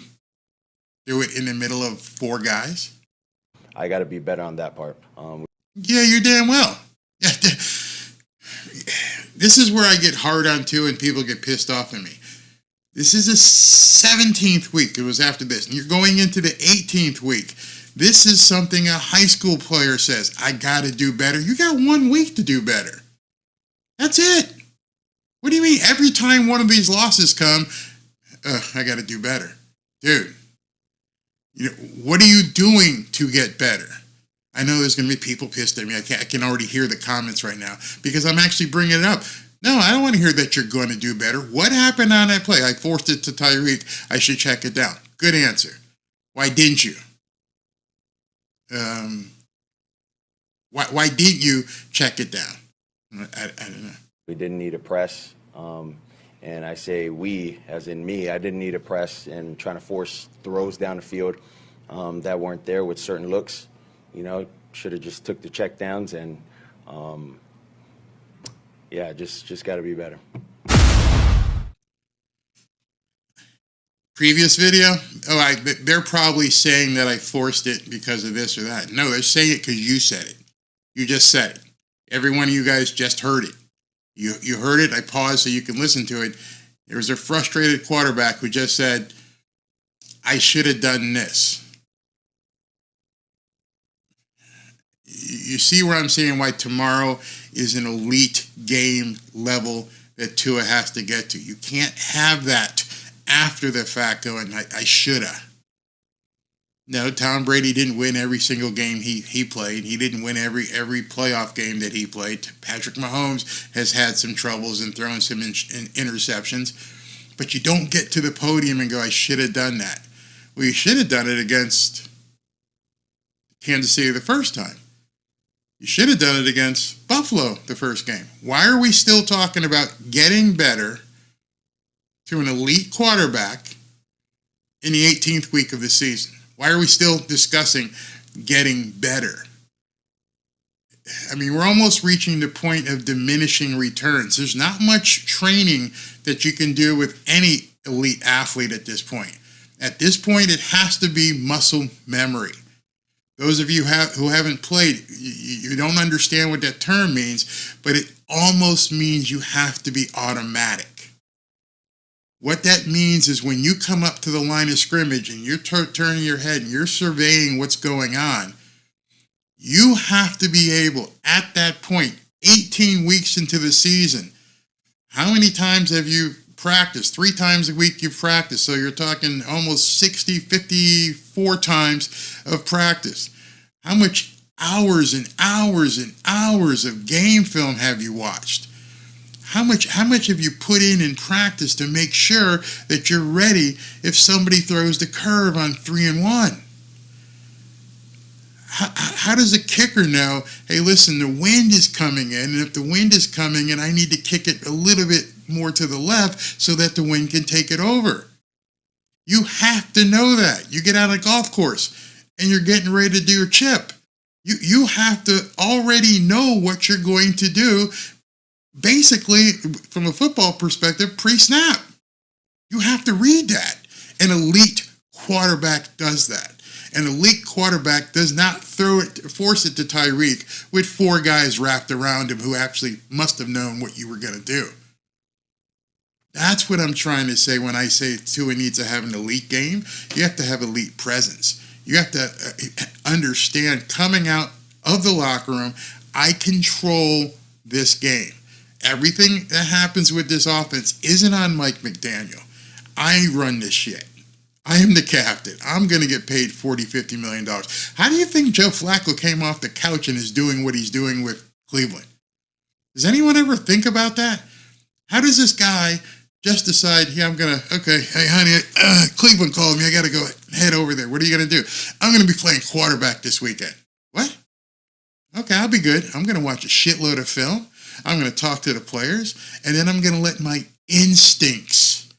S1: do it in the middle of 4 guys?
S7: I got to be better on that part.
S1: Yeah, you're damn well. This is where I get hard on too, and people get pissed off at me. This is the 17th week. It was after this. And you're going into the 18th week. This is something a high school player says, I got to do better. You got 1 week to do better. That's it. What do you mean every time one of these losses come, I got to do better? Dude, what are you doing to get better? I know there's going to be people pissed at me. I can already hear the comments right now because I'm actually bringing it up. No, I don't want to hear that you're going to do better. What happened on that play? I forced it to Tyreek. I should check it down. Good answer. Why didn't you? Why didn't you check it down? I don't know.
S7: We didn't need a press. And I say we, as in me, I didn't need a press and trying to force throws down the field that weren't there with certain looks. Should have just took the check downs and, just got to be better.
S1: Previous video? They're probably saying that I forced it because of this or that. No, they're saying it because you said it. You just said it. Every one of you guys just heard it. You heard it. I paused so you can listen to it. There was a frustrated quarterback who just said, I should have done this. You see where I'm saying why tomorrow is an elite game level that Tua has to get to. You can't have that after the fact going, I shoulda. No, Tom Brady didn't win every single game he played. He didn't win every playoff game that he played. Patrick Mahomes has had some troubles and thrown some interceptions. But you don't get to the podium and go, I should have done that. Well, you should have done it against Kansas City the first time. You should have done it against Buffalo the first game. Why are we still talking about getting better to an elite quarterback in the 18th week of the season? Why are we still discussing getting better? I mean, we're almost reaching the point of diminishing returns. There's not much training that you can do with any elite athlete at this point. At this point, it has to be muscle memory. Those of you who haven't played, you don't understand what that term means, but it almost means you have to be automatic. What that means is when you come up to the line of scrimmage and you're turning your head and you're surveying what's going on, you have to be able, at that point, 18 weeks into the season, how many times have you practiced? 3 times a week you've practiced, so you're talking almost 60, 54 times of practice. How much hours and hours and hours of game film have you watched? How much have you put in practice to make sure that you're ready if somebody throws the curve on 3-1? How does a kicker know, hey, listen, the wind is coming in, and if the wind is coming in, I need to kick it a little bit more to the left so that the wind can take it over? You have to know that. You get out on a golf course and you're getting ready to do your chip. You have to already know what you're going to do. Basically, from a football perspective, pre-snap. You have to read that. An elite quarterback does that. An elite quarterback does not force it to Tyreek with 4 guys wrapped around him who actually must have known what you were going to do. That's what I'm trying to say when I say Tua needs to have an elite game. You have to have elite presence. You have to understand coming out of the locker room, I control this game. Everything that happens with this offense isn't on Mike McDaniel. I run this shit. I am the captain. I'm going to get paid $40-50 million. How do you think Joe Flacco came off the couch and is doing what he's doing with Cleveland? Does anyone ever think about that? How does this guy just decide, hey, honey, Cleveland called me. I got to go head over there. What are you going to do? I'm going to be playing quarterback this weekend. What? Okay, I'll be good. I'm going to watch a shitload of film. I'm going to talk to the players, and then I'm going to let my instincts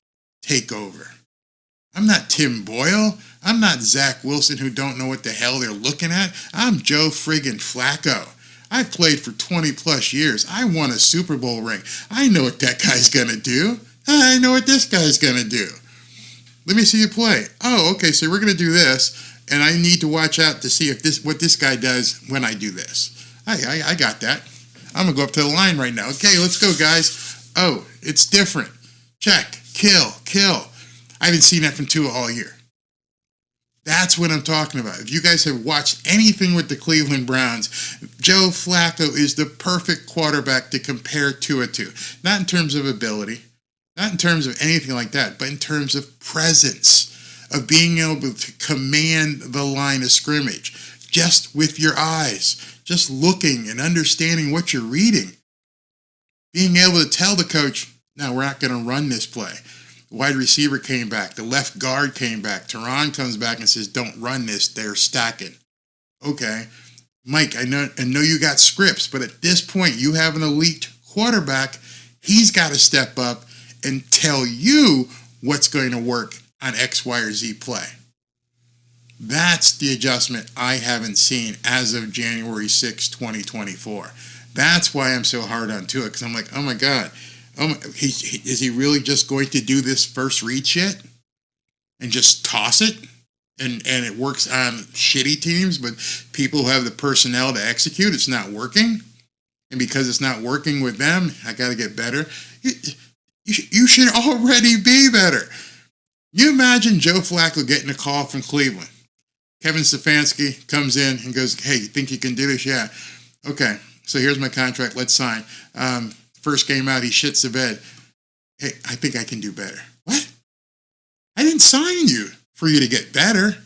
S1: take over. I'm not Tim Boyle. I'm not Zach Wilson who don't know what the hell they're looking at. I'm Joe friggin' Flacco. I played for 20 plus years. I won a Super Bowl ring. I know what that guy's going to do. I know what this guy's going to do. Let me see you play. Oh, okay, so we're going to do this, and I need to watch out to see what this guy does when I do this. I got that. I'm going to go up to the line right now. Okay, let's go, guys. Oh, it's different. Check. Kill. I haven't seen that from Tua all year. That's what I'm talking about. If you guys have watched anything with the Cleveland Browns, Joe Flacco is the perfect quarterback to compare Tua to. Not in terms of ability, not in terms of anything like that, but in terms of presence, of being able to command the line of scrimmage, just with your eyes. Just looking and understanding what you're reading. Being able to tell the coach, no, we're not going to run this play. The wide receiver came back. The left guard came back. Teron comes back and says, don't run this. They're stacking. Okay. Mike, I know you got scripts, but at this point, you have an elite quarterback. He's got to step up and tell you what's going to work on X, Y, or Z play. That's the adjustment I haven't seen as of January 6, 2024. That's why I'm so hard on Tua, because I'm like, oh my God, is he really just going to do this first read shit and just toss it? And it works on shitty teams, but people who have the personnel to execute, it's not working. And because it's not working with them, I got to get better. You should already be better. You imagine Joe Flacco getting a call from Cleveland. Kevin Stefanski comes in and goes, hey, you think you can do this? Yeah. Okay, so here's my contract. Let's sign. First game out, he shits the bed. Hey, I think I can do better. What? I didn't sign you for you to get better.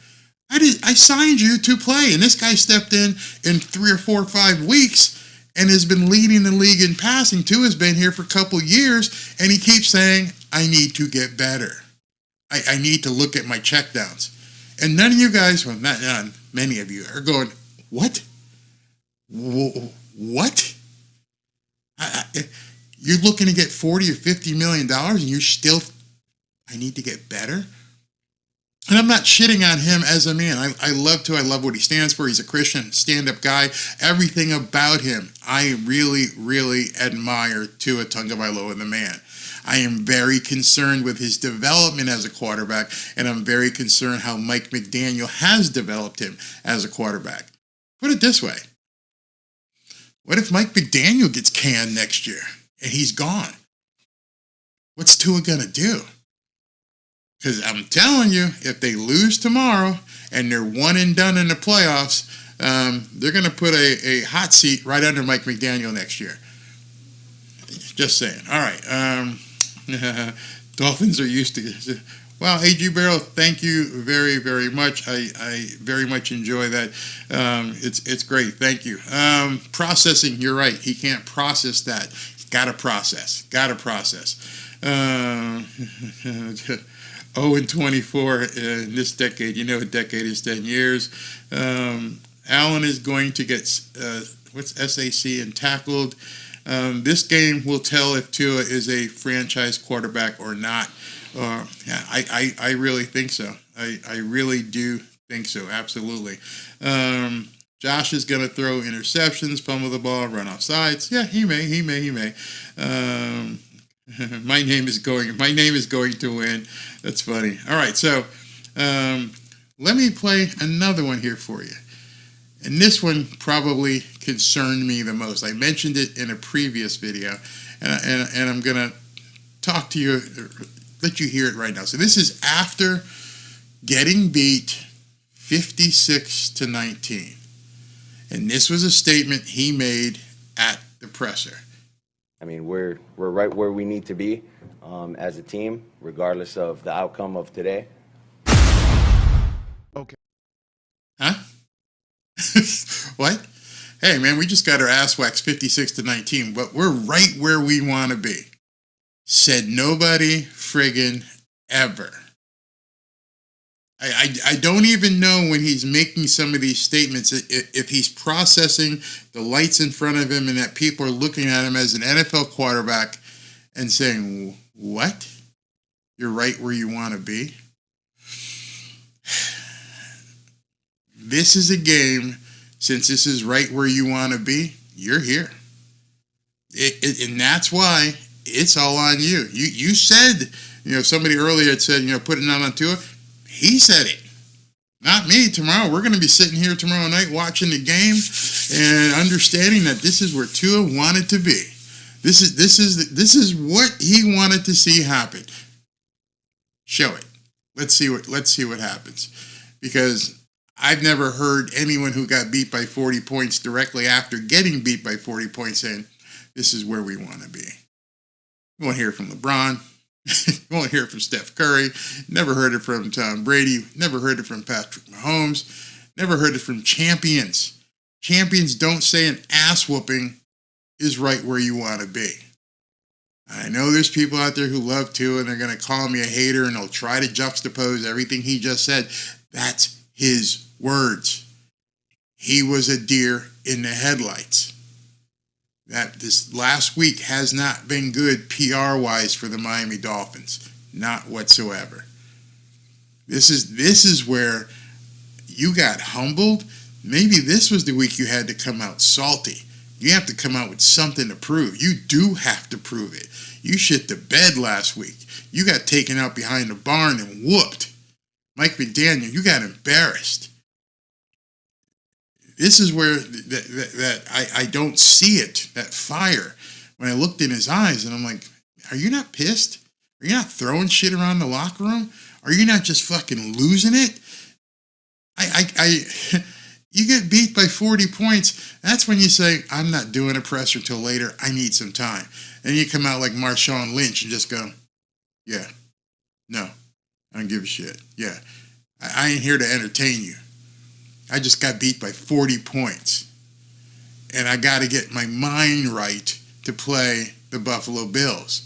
S1: I signed you to play. And this guy stepped in 3 or 4 or 5 weeks and has been leading the league in passing. Tua has been here for a couple years, and he keeps saying, I need to get better. I need to look at my checkdowns. And none of you guys, well, not none, many of you are going, what? What? You're looking to get $40 or $50 million and you're still, I need to get better? And I'm not shitting on him as a man. I love what he stands for. He's a Christian, stand-up guy. Everything about him, I really, really admire Tua Tagovailoa, the man. I am very concerned with his development as a quarterback, and I'm very concerned how Mike McDaniel has developed him as a quarterback. Put it this way. What if Mike McDaniel gets canned next year and he's gone? What's Tua going to do? Because I'm telling you, if they lose tomorrow and they're one and done in the playoffs, they're going to put a hot seat right under Mike McDaniel next year. Just saying. All right. Dolphins are used to. Well, A.G. Barrow, thank you very, very much. I very much enjoy that. It's great. Thank you. Processing, you're right. He can't process that. Got to process. 0-24 in this decade. You know, a decade is 10 years. Allen is going to get SAC and tackled. This game will tell if Tua is a franchise quarterback or not. I really think so. I really do think so. Absolutely. Josh is going to throw interceptions, pummel the ball, run off sides. Yeah, he may. My name is going to win. That's funny. All right, so let me play another one here for you. And this one probably concerned me the most. I mentioned it in a previous video, and I'm going to talk to you, let you hear it right now. So this is after getting beat 56-19. And this was a statement he made at the presser.
S7: I mean, we're right where we need to be as a team, regardless of the outcome of today.
S2: Okay.
S1: Huh? What? Hey, man, we just got our ass waxed 56-19, but we're right where we want to be. Said nobody friggin' ever. I don't even know when he's making some of these statements if he's processing the lights in front of him and that people are looking at him as an NFL quarterback and saying, what? You're right where you want to be? This is a game, since this is right where you want to be, you're here. And that's why it's all on you. You said, somebody earlier had said, put it on Tua. He said it, not me. Tomorrow, we're going to be sitting here tomorrow night watching the game and understanding that this is where Tua wanted to be. This is what he wanted to see happen. Show it. Let's see what happens. Because I've never heard anyone who got beat by 40 points directly after getting beat by 40 points saying, this is where we want to be. You won't hear from LeBron. You won't hear it from Steph Curry. Never heard it from Tom Brady. Never heard it from Patrick Mahomes. Never heard it from champions. Champions don't say an ass whooping is right where you want to be. I know there's people out there who love Tua and they're going to call me a hater and they'll try to juxtapose everything he just said. That's his words. He was a deer in the headlights. That this last week has not been good PR-wise for the Miami Dolphins. Not whatsoever. This is where you got humbled. Maybe this was the week you had to come out salty. You have to come out with something to prove. You do have to prove it. You shit the bed last week. You got taken out behind the barn and whooped. Mike McDaniel, you got embarrassed. This is where I don't see it, that fire. When I looked in his eyes and I'm like, are you not pissed? Are you not throwing shit around the locker room? Are you not just fucking losing it? You get beat by 40 points. That's when you say, I'm not doing a presser till later. I need some time. And you come out like Marshawn Lynch and just go, yeah, no, I don't give a shit. Yeah, I ain't here to entertain you. I just got beat by 40 points. And I got to get my mind right to play the Buffalo Bills.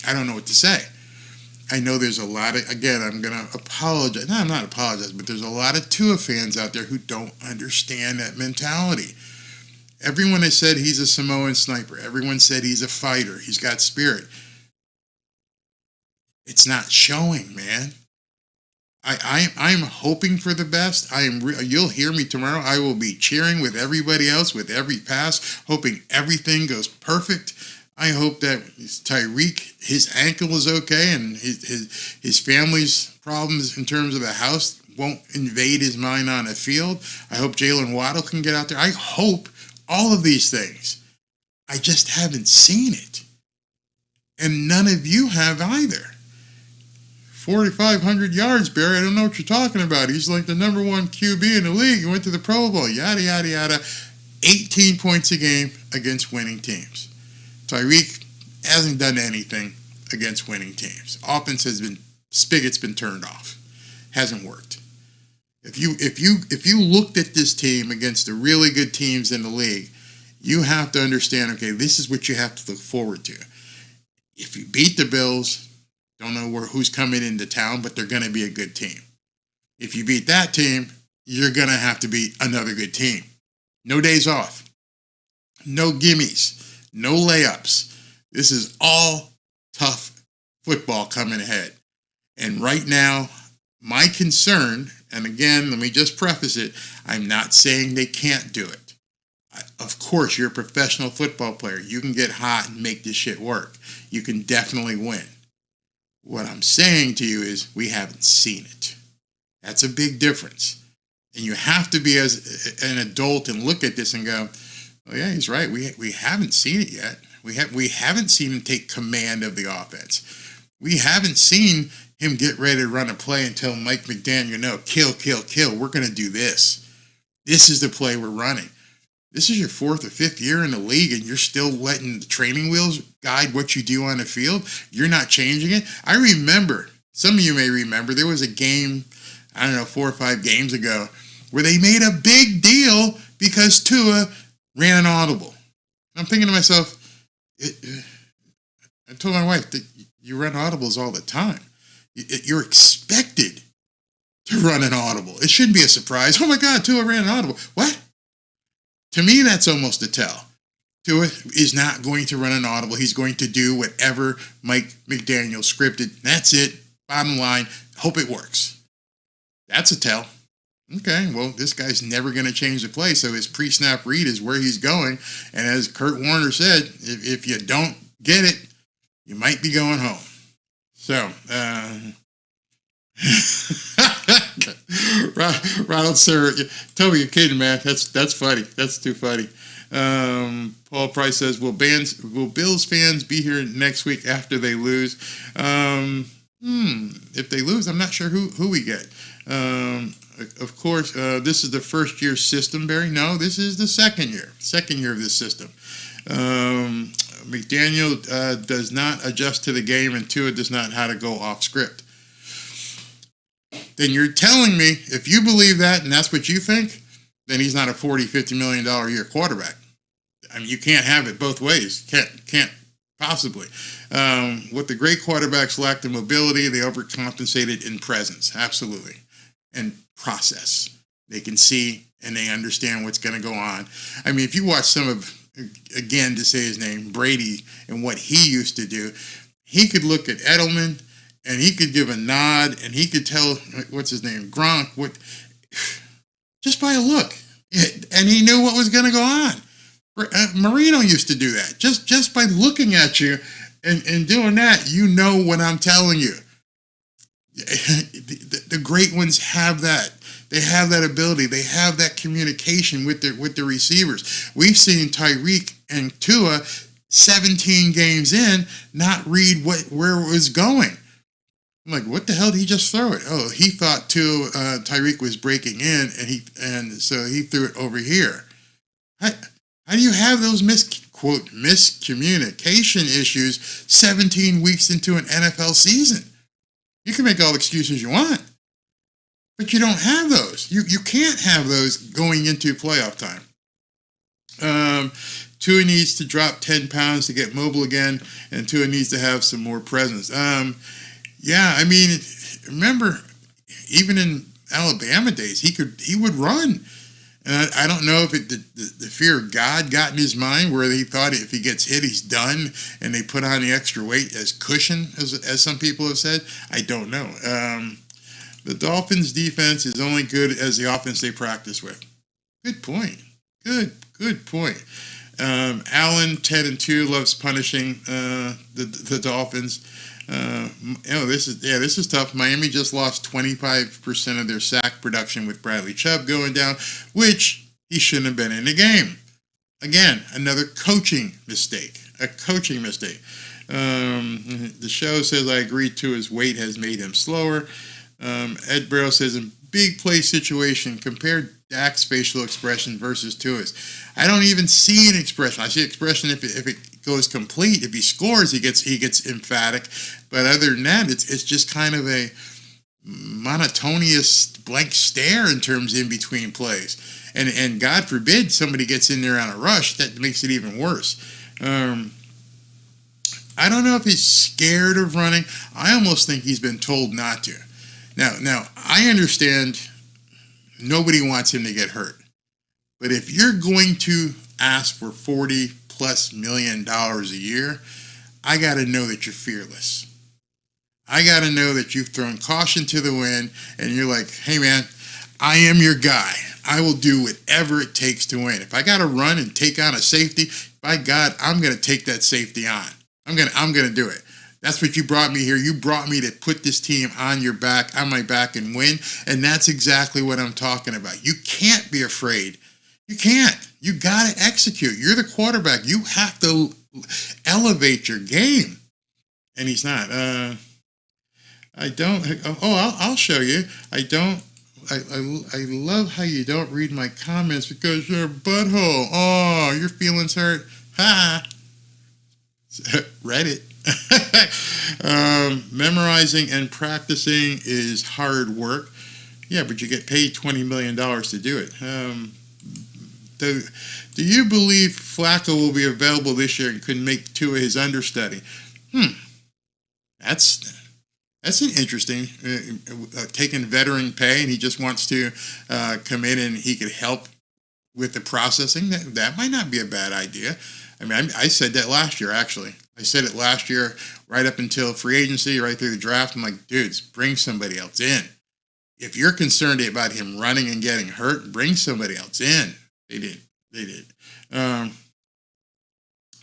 S1: I don't know what to say. I know there's a lot of, again, I'm going to apologize. No, I'm not apologizing, but there's a lot of Tua fans out there who don't understand that mentality. Everyone has said he's a Samoan sniper. Everyone said he's a fighter. He's got spirit. It's not showing, man. I'm hoping for the best. You'll hear me tomorrow. I will be cheering with everybody else with every pass, hoping everything goes perfect. I hope that Tyreek, his ankle is okay and his family's problems in terms of the house won't invade his mind on the field. I hope Jalen Waddle can get out there. I hope all of these things. I just haven't seen it. And none of you have either. 4,500 yards, Barry. I don't know what you're talking about. He's like the number one QB in the league. He went to the Pro Bowl. Yada, yada, yada. 18 points a game against winning teams. Tyreek hasn't done anything against winning teams. Offense has been, spigot's been turned off. Hasn't worked. If you looked at this team against the really good teams in the league, you have to understand, okay, this is what you have to look forward to. If you beat the Bills, don't know who's coming into town, but they're going to be a good team. If you beat that team, you're going to have to beat another good team. No days off. No gimmies. No layups. This is all tough football coming ahead. And right now, my concern, and again, let me just preface it, I'm not saying they can't do it. Of course, you're a professional football player. You can get hot and make this shit work. You can definitely win. What I'm saying to you is we haven't seen it. That's a big difference. And you have to be as an adult and look at this and go, oh yeah, he's right. We haven't seen it yet. We haven't seen him take command of the offense. We haven't seen him get ready to run a play and tell Mike McDaniel, no, kill. We're going to do this. This is the play we're running. This is your 4th or 5th year in the league and you're still letting the training wheels guide what you do on the field. You're not changing it. I remember, some of you may remember, there was a game, 4 or 5 games ago, where they made a big deal because Tua ran an audible. And I'm thinking to myself, I told my wife that you run audibles all the time. You're expected to run an audible. It shouldn't be a surprise. Oh my God, Tua ran an audible. What? To me, that's almost a tell. Tua is not going to run an audible. He's going to do whatever Mike McDaniel scripted. That's it. Bottom line, hope it works. That's a tell. Okay, well, this guy's never going to change the play, so his pre-snap read is where he's going. And as Kurt Warner said, if you don't get it, you might be going home. So, Ronald Sir, tell me you're kidding, man. That's funny. That's too funny. Paul Price says, will Bills fans be here next week after they lose? If they lose, I'm not sure who we get. Of course, this is the first year system, Barry. No, this is the second year of this system. McDaniel does not adjust to the game, and Tua does not know how to go off script. Then you're telling me, if you believe that and that's what you think, then he's not a $40-50 million a year quarterback. I mean, you can't have it both ways. Can't possibly. What the great quarterbacks lacked in mobility, they overcompensated in presence. Absolutely. And process. They can see and they understand what's going to go on. I mean, if you watch some of, again, to say his name, Brady, and what he used to do, he could look at Edelman and he could give a nod and he could tell, what's his name, Gronk, what, just by a look. And he knew what was going to go on. Marino used to do that. Just by looking at you and doing that, you know what I'm telling you. The great ones have that. They have that ability. They have that communication with the receivers. We've seen Tyreek and Tua 17 games in not read where it was going. I'm like, what the hell did he just throw it? Oh, he thought Tyreek was breaking in, and so he threw it over here. How do you have those miscommunication issues 17 weeks into an NFL season? You can make all the excuses you want, but you don't have those. You can't have those going into playoff time. Tua needs to drop 10 pounds to get mobile again, and Tua needs to have some more presence. Yeah, I mean, remember, even in Alabama days, he would run. And I don't know if the fear of God got in his mind where he thought if he gets hit, he's done, and they put on the extra weight as cushion, as some people have said. I don't know. The Dolphins' defense is only good as the offense they practice with. Good point. Good point. Allen, 10-2, loves punishing the Dolphins. This is tough. Miami just lost 25% of their sack production with Bradley Chubb going down, which he shouldn't have been in the game. Again, another coaching mistake. The show says, I agree to his weight has made him slower. Ed Barrow says, in big play situation, compare Dak's facial expression versus Tua's. I don't even see an expression. I see expression if it goes complete. If he scores, he gets emphatic. But other than that, it's just kind of a monotonous blank stare in terms in between plays. And God forbid somebody gets in there on a rush, that makes it even worse. I don't know if he's scared of running. I almost think he's been told not to. Now I understand nobody wants him to get hurt. But if you're going to ask for $40+ million a year, I got to know that you're fearless. I got to know that you've thrown caution to the wind and you're like, hey man, I am your guy. I will do whatever it takes to win. If I got to run and take on a safety, by God, I'm going to take that safety on. I'm going to do it. That's what you brought me here. You brought me to put this team on my back and win. And that's exactly what I'm talking about. You can't be afraid. You can't. You got to execute. You're the quarterback. You have to elevate your game. And he's not. I'll show you. I love how you don't read my comments because you're a butthole. Oh, your feelings hurt. Ha. Reddit. Memorizing and practicing is hard work. Yeah, but you get paid $20 million to do it. Do you believe Flacco will be available this year and could make Tua his understudy? That's an interesting, taking veteran pay and he just wants to come in and he could help with the processing. That might not be a bad idea. I mean, I said that last year, actually. I said it last year, right up until free agency, right through the draft. I'm like, dudes, bring somebody else in. If you're concerned about him running and getting hurt, bring somebody else in. They did.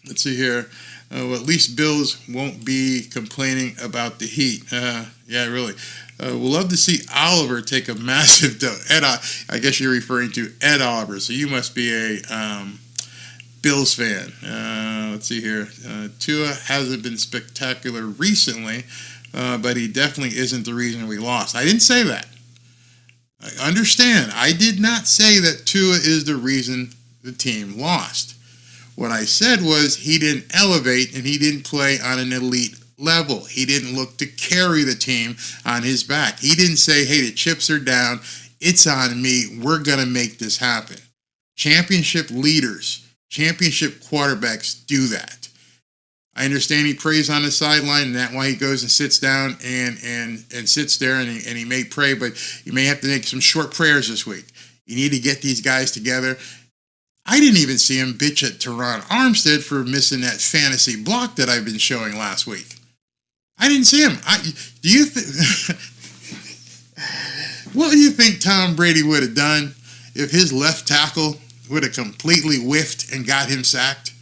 S1: Let's see here. Well, at least Bills won't be complaining about the heat. Yeah, really. We'll love to see Oliver take a massive dunk. I guess you're referring to Ed Oliver, so you must be a Bills fan. Let's see here. Tua hasn't been spectacular recently, but he definitely isn't the reason we lost. I didn't say that. I understand. I did not say that Tua is the reason the team lost. What I said was he didn't elevate and he didn't play on an elite level. He didn't look to carry the team on his back. He didn't say, hey, the chips are down. It's on me. We're going to make this happen. Championship leaders Championship quarterbacks do that. I understand he prays on the sideline, and that's why he goes and sits down and sits there, and he may pray, but you may have to make some short prayers this week. You need to get these guys together. I didn't even see him bitch at Teron Armstead for missing that fantasy block that I've been showing last week. I didn't see him. What do you think Tom Brady would have done if his left tackle would have completely whiffed and got him sacked?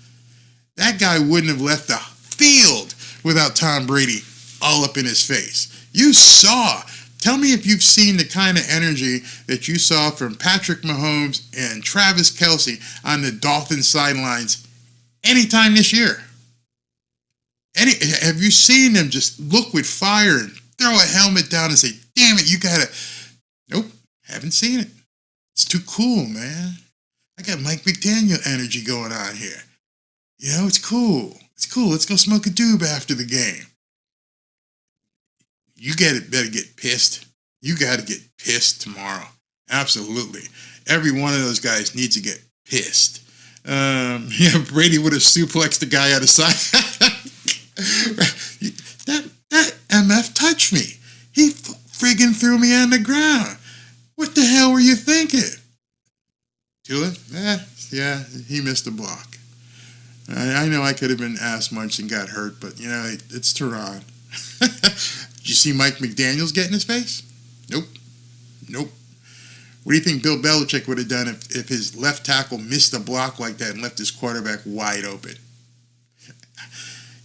S1: That guy wouldn't have left the field without Tom Brady all up in his face. You saw. Tell me if you've seen the kind of energy that you saw from Patrick Mahomes and Travis Kelce on the Dolphins sidelines anytime this year. Have you seen them just look with fire and throw a helmet down and say, damn it, you gotta... Nope, haven't seen it. It's too cool, man. I got Mike McDaniel energy going on here. You know, it's cool. It's cool. Let's go smoke a doob after the game. You better get pissed. You got to get pissed tomorrow. Absolutely. Every one of those guys needs to get pissed. Brady would have suplexed the guy out of sight. that MF touched me. He friggin' threw me on the ground. What the hell were you thinking? Tua? Yeah, he missed the block. I know I could have been ass munched and got hurt, but, it's Teron. Did you see Mike McDaniels get in his face? Nope. What do you think Bill Belichick would have done if his left tackle missed a block like that and left his quarterback wide open?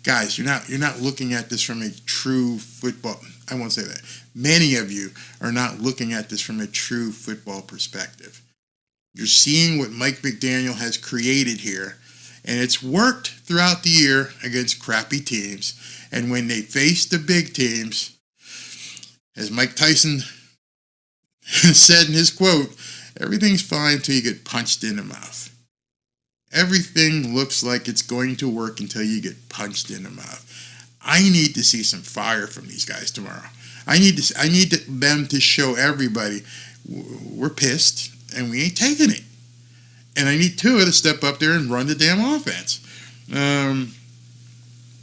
S1: Guys, you're not looking at this from a true football... I won't say that. Many of you are not looking at this from a true football perspective. You're seeing what Mike McDaniel has created here, and it's worked throughout the year against crappy teams. And when they face the big teams, as Mike Tyson said in his quote, everything's fine until you get punched in the mouth. Everything looks like it's going to work until you get punched in the mouth. I need to see some fire from these guys tomorrow. I need them to show everybody we're pissed and we ain't taking it. And I need Tua to step up there and run the damn offense.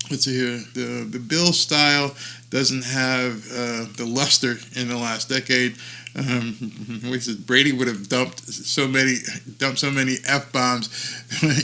S1: Let's see here. The Bills style doesn't have the luster in the last decade. Brady would have dumped so many F-bombs.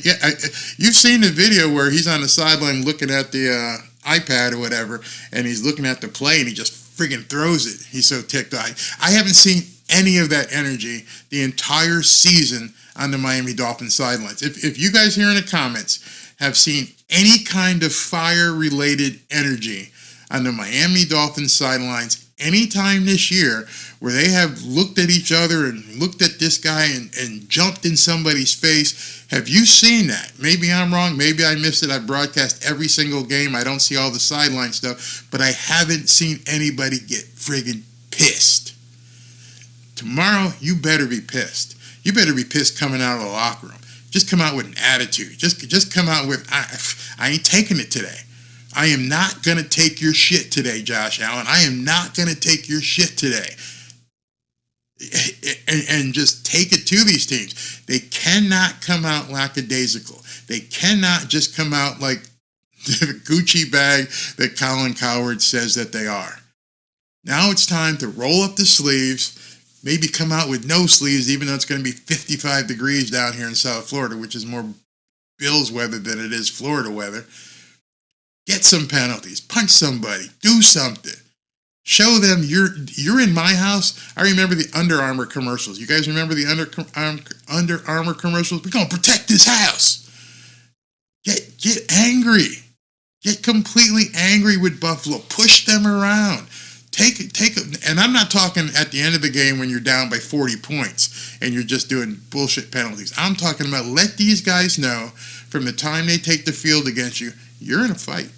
S1: Yeah, you've seen the video where he's on the sideline looking at the iPad or whatever, and he's looking at the play and he just friggin' throws it. He's so ticked off. I haven't seen any of that energy the entire season on the Miami Dolphins sidelines. If you guys here in the comments have seen any kind of fire-related energy on the Miami Dolphins sidelines anytime this year where they have looked at each other and looked at this guy and jumped in somebody's face, have you seen that? Maybe I'm wrong. Maybe I missed it. I broadcast every single game. I don't see all the sideline stuff, but I haven't seen anybody get friggin' pissed. Tomorrow, you better be pissed. You better be pissed coming out of the locker room. Just come out with an attitude. Just come out with, I ain't taking it today. I am not going to take your shit today, Josh Allen. I am not going to take your shit today. And just take it to these teams. They cannot come out lackadaisical. They cannot just come out like the Gucci bag that Colin Cowherd says that they are. Now it's time to roll up the sleeves, maybe come out with no sleeves, even though it's going to be 55 degrees down here in South Florida, which is more Bills weather than it is Florida weather. Get some penalties. Punch somebody. Do something. Show them you're in my house. I remember the Under Armour commercials. You guys remember the Under Armour commercials? We're going to protect this house. Get angry. Get completely angry with Buffalo. Push them around. Take it. And I'm not talking at the end of the game when you're down by 40 points and you're just doing bullshit penalties. I'm talking about let these guys know from the time they take the field against you, you're in a fight.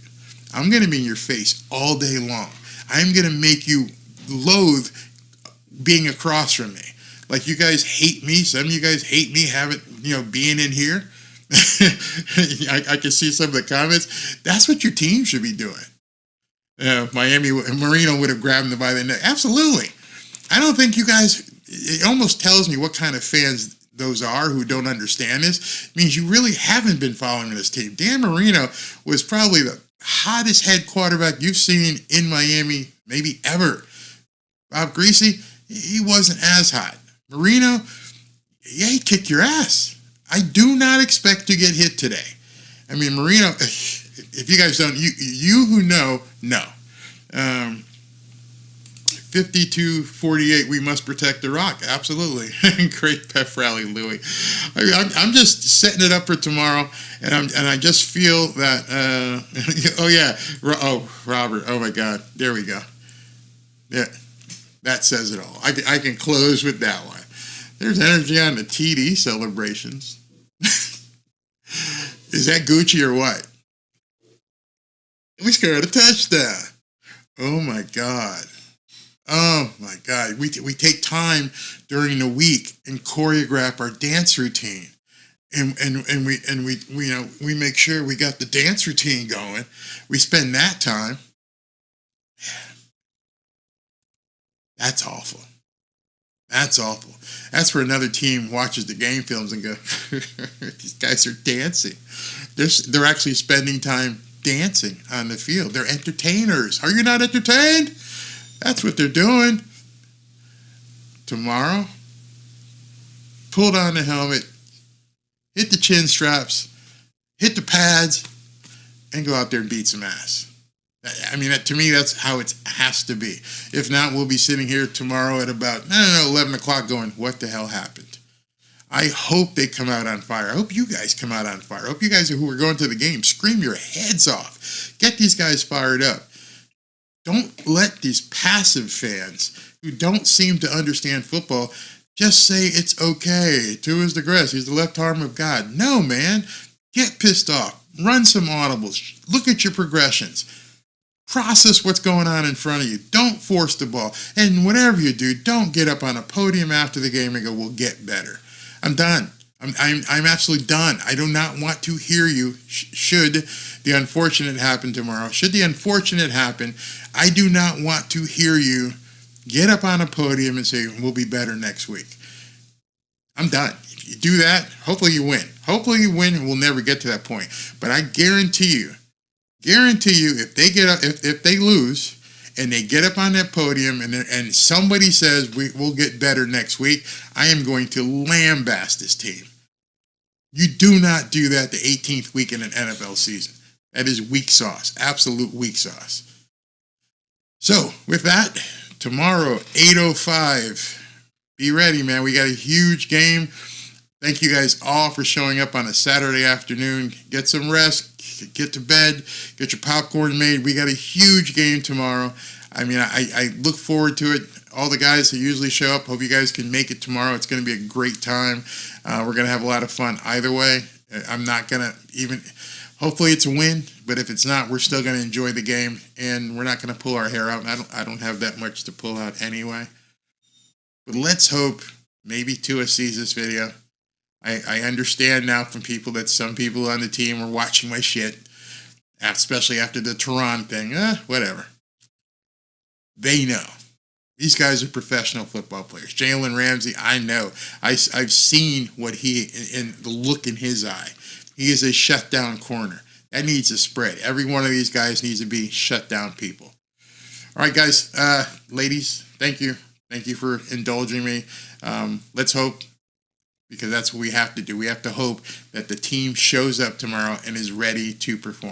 S1: I'm going to be in your face all day long. I'm going to make you loathe being across from me. Like you guys hate me. Some of you guys hate me being in here. I can see some of the comments. That's what your team should be doing. Marino would have grabbed them by the neck. Absolutely. I don't think you guys, it almost tells me what kind of fans those are who don't understand this, means you really haven't been following this team. Dan Marino was probably the hottest head quarterback you've seen in Miami, maybe ever. Bob Greasy, he wasn't as hot. Marino, yeah, he kicked your ass. I do not expect to get hit today. I mean, Marino, if you guys don't, you who know. 52-48, we must protect the Rock. Absolutely. Great pep rally, Louie. I'm just setting it up for tomorrow, and I just feel that, Robert, oh my God, there we go. Yeah, that says it all. I can close with that one. There's energy on the TD celebrations. Is that Gucci or what? We scored a touchdown. Oh my God. Oh my God. We take time during the week and choreograph our dance routine. And we make sure we got the dance routine going. We spend that time. That's awful. That's awful. That's where another team watches the game films and go, these guys are dancing. They're actually spending time dancing on the field. They're entertainers. Are you not entertained? That's what they're doing. Tomorrow, pull down the helmet, hit the chin straps, hit the pads, and go out there and beat some ass. I mean, to me, that's how it has to be. If not, we'll be sitting here tomorrow at about, 11 o'clock going, what the hell happened? I hope they come out on fire. I hope you guys come out on fire. I hope you guys who are going to the game scream your heads off. Get these guys fired up. Don't let these passive fans who don't seem to understand football just say it's okay. Two is the grass. He's the left arm of God. No, man. Get pissed off. Run some audibles. Look at your progressions. Process what's going on in front of you. Don't force the ball. And whatever you do, don't get up on a podium after the game and go, we'll get better. I'm done. I'm absolutely done. I do not want to hear you should the unfortunate happen tomorrow. Should the unfortunate happen, I do not want to hear you get up on a podium and say, we'll be better next week. I'm done. If you do that, hopefully you win. Hopefully you win and we'll never get to that point. But I guarantee you, if they get up, if they lose and they get up on that podium and somebody says we'll get better next week, I am going to lambast this team. You do not do that the 18th week in an NFL season. That is weak sauce, absolute weak sauce. So with that, tomorrow 8:05. Be ready, man. We got a huge game. Thank you guys all for showing up on a Saturday afternoon. Get some rest. Get to bed, get your popcorn made. We got a huge game tomorrow. I mean, I look forward to it. All the guys that usually show up, hope you guys can make it tomorrow. It's going to be a great time. We're going to have a lot of fun either way. I'm not going to even, hopefully it's a win, but if it's not, we're still going to enjoy the game, and we're not going to pull our hair out. I don't have that much to pull out anyway. But let's hope maybe Tua sees this video. I understand now from people that some people on the team are watching my shit, especially after the Tehran thing. Whatever. They know. These guys are professional football players. Jalen Ramsey, I know. I've seen what in the look in his eye. He is a shutdown corner. That needs to spread. Every one of these guys needs to be shut down people. All right, guys, ladies, thank you. Thank you for indulging me. Let's hope, because that's what we have to do. We have to hope that the team shows up tomorrow and is ready to perform.